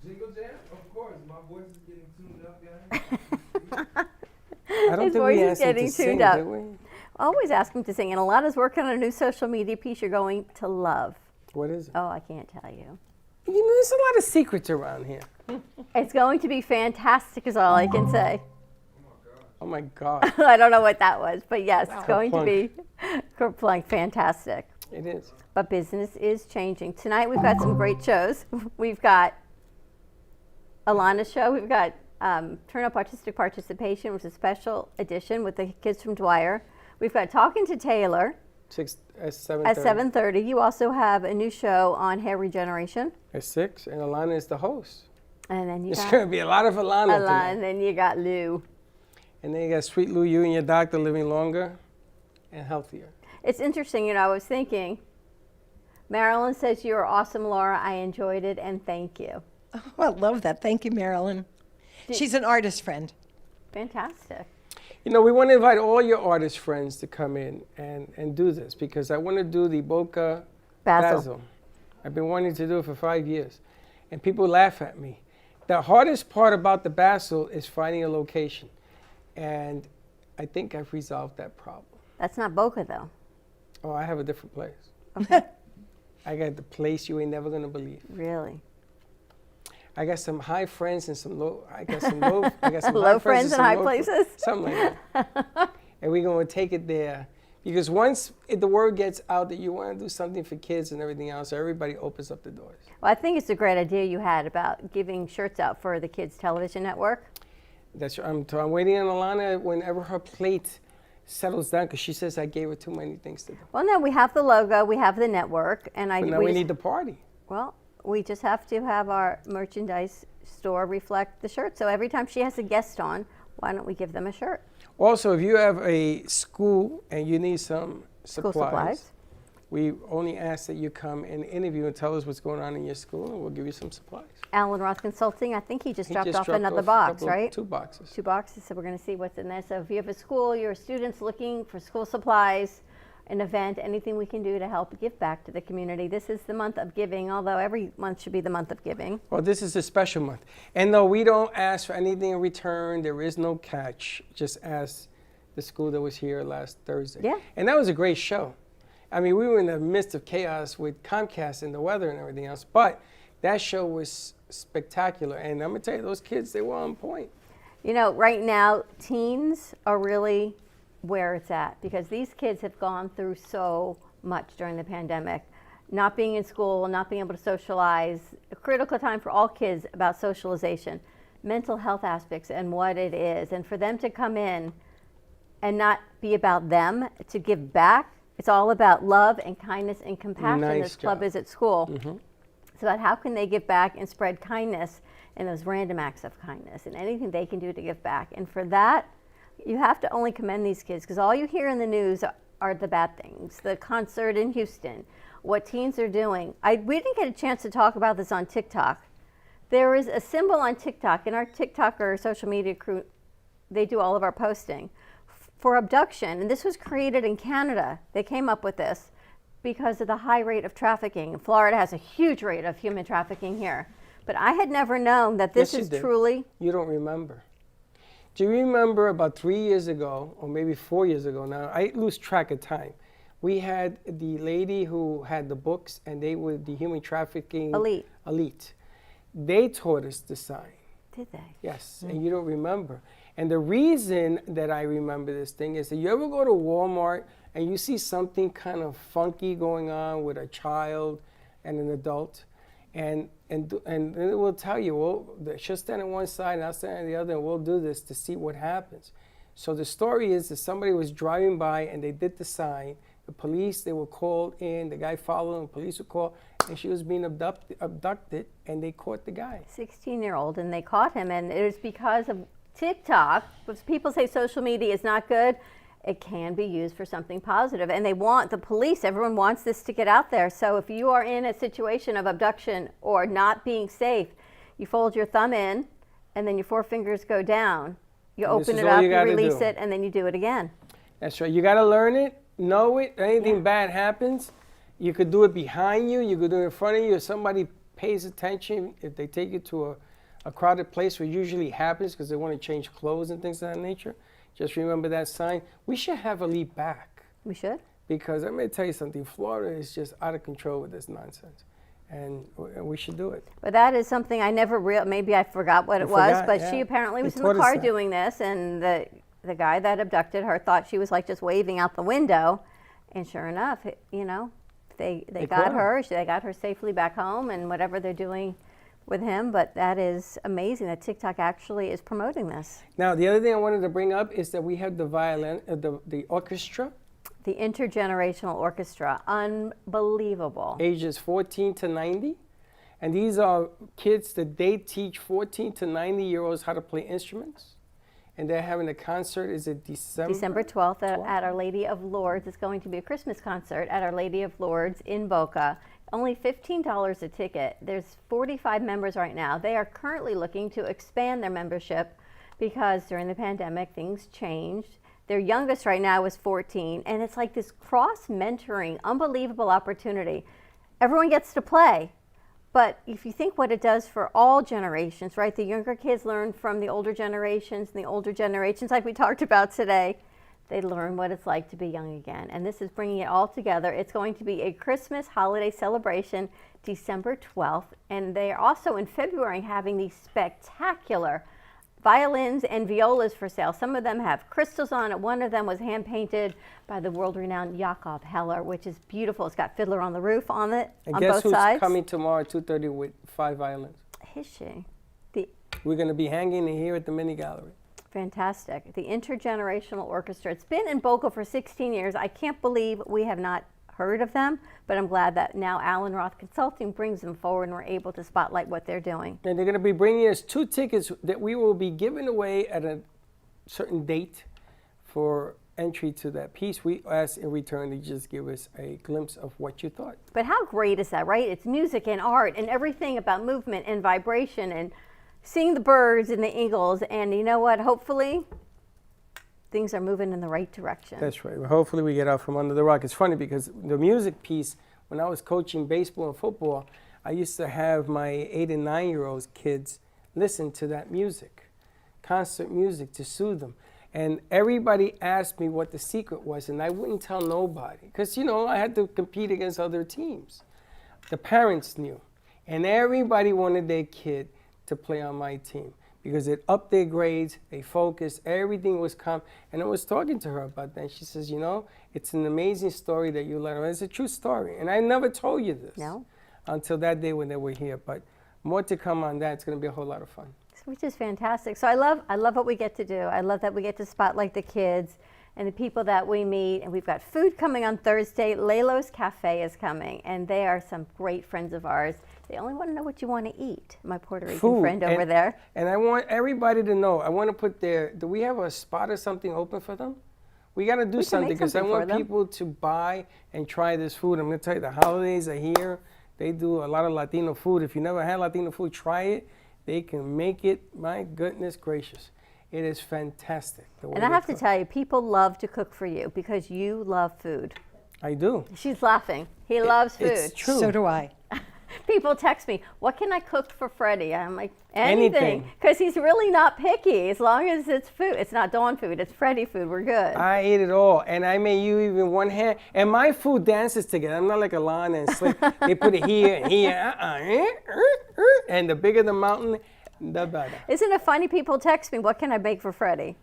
Jingle Jam? Of course. My voice is getting tuned up, guys. I don't His think voice we is asked him getting to sing, tuned up. did we? Always ask him to sing. And Alana's working on a new social media piece you're going to love. What is it? Oh, I can't tell you. You know, there's a lot of secrets around here. It's going to be fantastic is all I can say. Oh my God. I don't know what that was, but yes, it's going to Kerplunk. be kerplunk, fantastic. It is. But business is changing. Tonight we've got some great shows. We've got Alana's show. We've got Turn Up Artistic Participation, which is a special edition with the kids from Dwyer. We've got Talking to Taylor At 7:30. at 7:30. You also have a new show on hair regeneration. At 6, and Alana is the host. And then you It's got going to be a lot of Alana tonight. and then you got Lou. And then you got Sweet Lou, you and your doctor living longer and healthier. It's interesting, you know, I was thinking, Marilyn says you are awesome, Laura. I enjoyed it, and thank you. Oh, I love that. Thank you, Marilyn. She's an artist friend. Fantastic. You know, we want to invite all your artist friends to come in and do this, because I want to do the Boca Basil. I've been wanting to do it for 5 years, and people laugh at me. The hardest part about the Basil is finding a location, and I think I've resolved that problem. That's not Boca, though. Oh, I have a different place. I got the place you ain't never going to believe. Really? I got some high friends and some low. I got some low. I got some Low high friends and some high low places? Something like that. And we're going to take it there. Because once the word gets out that you want to do something for kids and everything else, everybody opens up the doors. Well, I think it's a great idea you had about giving shirts out for the kids' television network. That's I'm waiting on Alana whenever her plate settles down, because she says I gave her too many things to do. Well, no, we have the logo, we have the network, and But now we need the party. Well, we just have to have our merchandise store reflect the shirt. So every time she has a guest on, why don't we give them a shirt? Also, if you have a school and you need some School supplies. we only ask that you come and interview and tell us what's going on in your school, and we'll give you some supplies. Alan Roth Consulting, I think he just dropped off dropped another off a box, couple- right? 2 boxes. 2 boxes, so we're going to see what's in there. So if you have a school, your students looking for school supplies, an event, anything we can do to help give back to the community. This is the month of giving, although every month should be the month of giving. Well, this is a special month. And no, we don't ask for anything in return. There is no catch. Just ask the school that was here last Thursday. Yeah. And that was a great show. I mean, we were in the midst of chaos with Comcast and the weather and everything else, but that show was spectacular. And I'm going to tell you, those kids, they were on point. You know, right now, teens are really where it's at because these kids have gone through so much during the pandemic. Not being in school, not being able to socialize, a critical time for all kids about socialization, mental health aspects and what it is. And for them to come in and not be about them, to give back, it's all about love and kindness and compassion. Nice this club job. is at school. Mm-hmm. It's about how can they give back and spread kindness and those random acts of kindness and anything they can do to give back. And for that, you have to only commend these kids because all you hear in the news are the bad things. The concert in Houston, what teens are doing. We didn't get a chance to talk about this on TikTok. There is a symbol on TikTok, and our TikToker social media crew, they do all of our posting, for abduction. And this was created in Canada. They came up with this because of the high rate of trafficking. Florida has a huge rate of human trafficking here. But I had never known that this Yes, is you did. truly... You don't remember. Do you remember about 3 years ago, or maybe 4 years ago now, I lose track of time. We had the lady who had the books, and they were the human trafficking... Elite. They taught us the sign. Did they? Yes, and you don't remember. And the reason that I remember this thing is that you ever go to Walmart and you see something kind of funky going on with a child and an adult, and it will tell you, well, she'll stand on one side and I'll stand on the other, and we'll do this to see what happens. So the story is that somebody was driving by and they did the sign. The police, they were called in, the guy followed them, police were called, and she was being abducted, and they caught the guy. 16-year-old, and they caught him, and it was because of TikTok. If people say social media is not good, it can be used for something positive, and they want the police, everyone wants this to get out there. So if you are in a situation of abduction or not being safe, you fold your thumb in, and then your four fingers go down. You open it up, you release it, and then you do it again. That's right. You got to learn it, know it. Anything bad happens, you could do it behind you, you could do it in front of you. If somebody pays attention, if they take you to a crowded place, which usually happens because they want to change clothes and things of that nature, just remember that sign. We should have Elite back. We should? Because I'm going to tell you something. Florida is just out of control with this nonsense. And we should do it. But that is something I never maybe I forgot what it was, but she apparently was in the car doing this, and the guy that abducted her thought she was like just waving out the window, and sure enough, you know, they got her. They got her safely back home, and whatever they're doing with him. But that is amazing that TikTok actually is promoting this. Now, the other thing I wanted to bring up is that we have the violin, the orchestra. The intergenerational orchestra, unbelievable. Ages 14 to 90. And these are kids that they teach 14 to 90-year-olds how to play instruments. And they're having a concert, is it December? December 12th at Our Lady of Lourdes. It's going to be a Christmas concert at Our Lady of Lourdes in Boca. Only $15 a ticket. There's 45 members right now. They are currently looking to expand their membership because during the pandemic, things changed. Their youngest right now is 14, and it's like this cross-mentoring, unbelievable opportunity. Everyone gets to play, but if you think what it does for all generations, right? The younger kids learn from the older generations, and the older generations, like we talked about today, they learn what it's like to be young again. And this is bringing it all together. It's going to be a Christmas holiday celebration, December 12th, and they are also in February having these spectacular violins and violas for sale. Some of them have crystals on it. One of them was hand-painted by the world-renowned Jakob Heller, which is beautiful. It's got Fiddler on the Roof on it, and on guess both who's sides. coming tomorrow at 2:30 with 5 violins? Is she? We're going to be hanging in here at the mini gallery. Fantastic. The Intergenerational Orchestra. It's been in Boca for 16 years. I can't believe we have not heard of them, but I'm glad that now Allen Roth Consulting brings them forward and we're able to spotlight what they're doing. And they're going to be bringing us 2 tickets that we will be giving away at a certain date for entry to that piece. We ask in return to just give us a glimpse of what you thought. But how great is that, right? It's music and art and everything about movement and vibration and seeing the birds and the eagles. And you know what? Hopefully things are moving in the right direction. That's right. Well, hopefully we get out from under the rock. It's funny because the music piece, when I was coaching baseball and football, I used to have my 8 and 9-year-old kids listen to that music, concert music, to soothe them. And everybody asked me what the secret was, and I wouldn't tell nobody. Because, you know, I had to compete against other teams. The parents knew. And everybody wanted their kid to play on my team because it upped their grades, they focused, everything was calm. And I was talking to her about that. And she says, you know, it's an amazing story that you let her. It's a true story. And I never told you this until that day when they were here. But more to come on that. It's going to be a whole lot of fun. Which is fantastic. So I love what we get to do. I love that we get to spotlight the kids and the people that we meet. And we've got food coming on Thursday. Lelo's Cafe is coming, and they are some great friends of ours. They only want to know what you want to eat, my Puerto Rican friend over there. And I want everybody to know, I want to put do we have a spot or something open for them? We got to do something because I want people to buy and try this food. I'm going to tell you, the holidays are here. They do a lot of Latino food. If you never had Latino food, try it. They can make it, my goodness gracious. It is fantastic. And I have to tell you, people love to cook for you because you love food. I do. She's laughing. He loves food. It's true. So do I. People text me, what can I cook for Freddie? I'm like, anything. Because he's really not picky as long as it's food. It's not Dawn food, it's Freddie food. We're good. I eat it all. And I made you even one hand. And my food dances together. I'm not like Alana and Slick. They put it here and here. And the bigger the mountain, the better. Isn't it funny? People text me, what can I make for Freddie?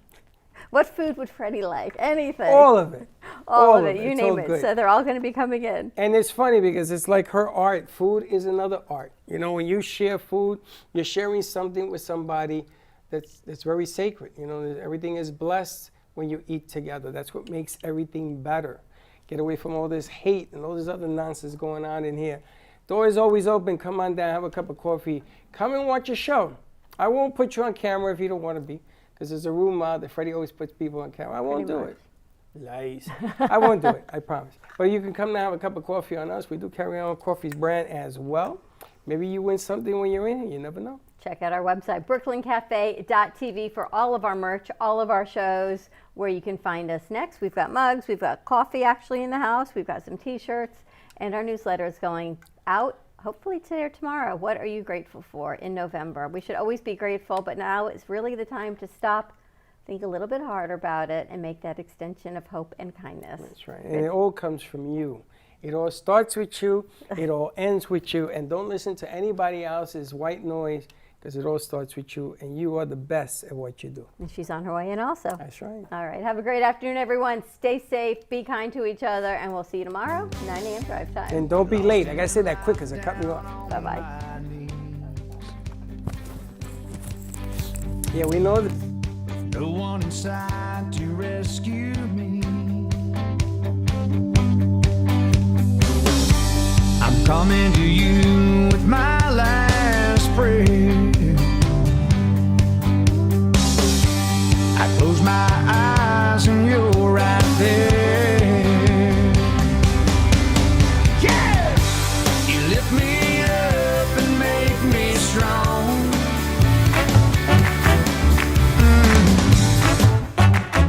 What food would Freddie like? Anything. All of it. All of it. You It's name all it. good. So they're all going to be coming in. And it's funny because it's like her art. Food is another art. You know, when you share food, you're sharing something with somebody that's very sacred. You know, everything is blessed when you eat together. That's what makes everything better. Get away from all this hate and all this other nonsense going on in here. Door is always open. Come on down, have a cup of coffee. Come and watch a show. I won't put you on camera if you don't want to be. Because there's a rumor that Freddie always puts people on camera. I won't do it. Lies. I won't do it, I promise. But you can come and have a cup of coffee on us. We do carry on Coffee's brand as well. Maybe you win something when you're in here. You never know. Check out our website, brooklyncafe.tv, for all of our merch, all of our shows, where you can find us next. We've got mugs. We've got coffee actually in the house. We've got some T-shirts. And our newsletter is going out hopefully today or tomorrow. What are you grateful for in November? We should always be grateful, but now is really the time to stop, think a little bit harder about it, and make that extension of hope and kindness. That's right. And it all comes from you. It all starts with you. It all ends with you. And don't listen to anybody else's white noise, because it all starts with you, and you are the best at what you do. And she's on her way in also. That's right. All right. Have a great afternoon, everyone. Stay safe. Be kind to each other. And we'll see you tomorrow, 9 a.m. drive time. And don't be late. I got to say that quick because it cut me off. Bye-bye. Yeah, we know that. No one inside to rescue me. I'm coming to you with my last prayer. I close my eyes and you're right there. Yeah! You lift me up and make me strong.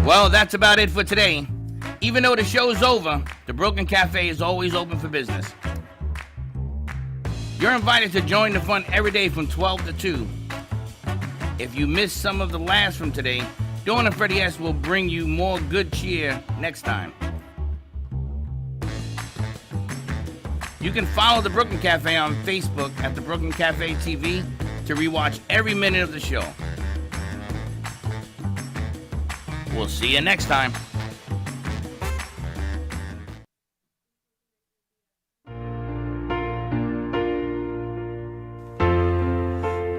Well, that's about it for today. Even though the show's over, the Brooklyn Cafe is always open for business. You're invited to join the fun every day from 12 to 2. If you missed some of the laughs from today, Dawn and Freddie S. will bring you more good cheer next time. You can follow the Brooklyn Cafe on Facebook at the Brooklyn Cafe TV to rewatch every minute of the show. We'll see you next time.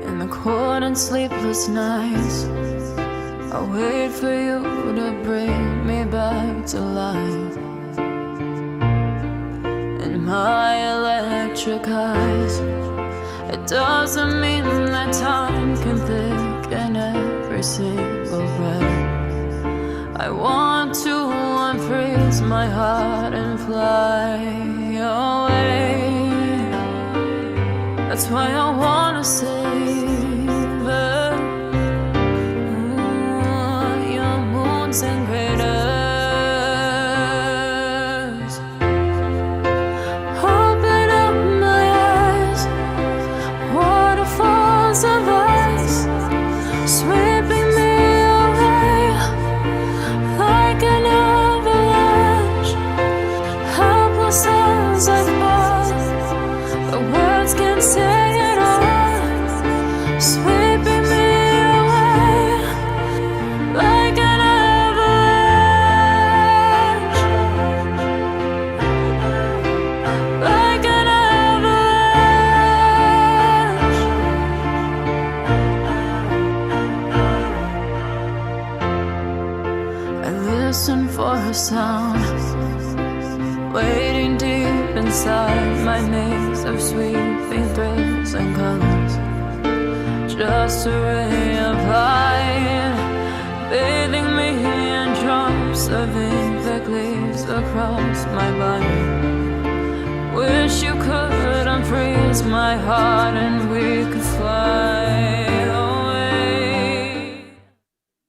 In the cold and sleepless nights, I wait for you to bring me back to life. In my electric eyes, it doesn't mean that time can thicken every single breath. I want to unfreeze my heart and fly away. That's why I wanna save it. Your moons and craters. Open up my eyes, waterfalls of ice, sweeping me away. my maze of sweeping thrills and colors. Just a ray of light, bathing me in drops of ink that gleams across my body. Wish you could unfreeze my heart and we could fly.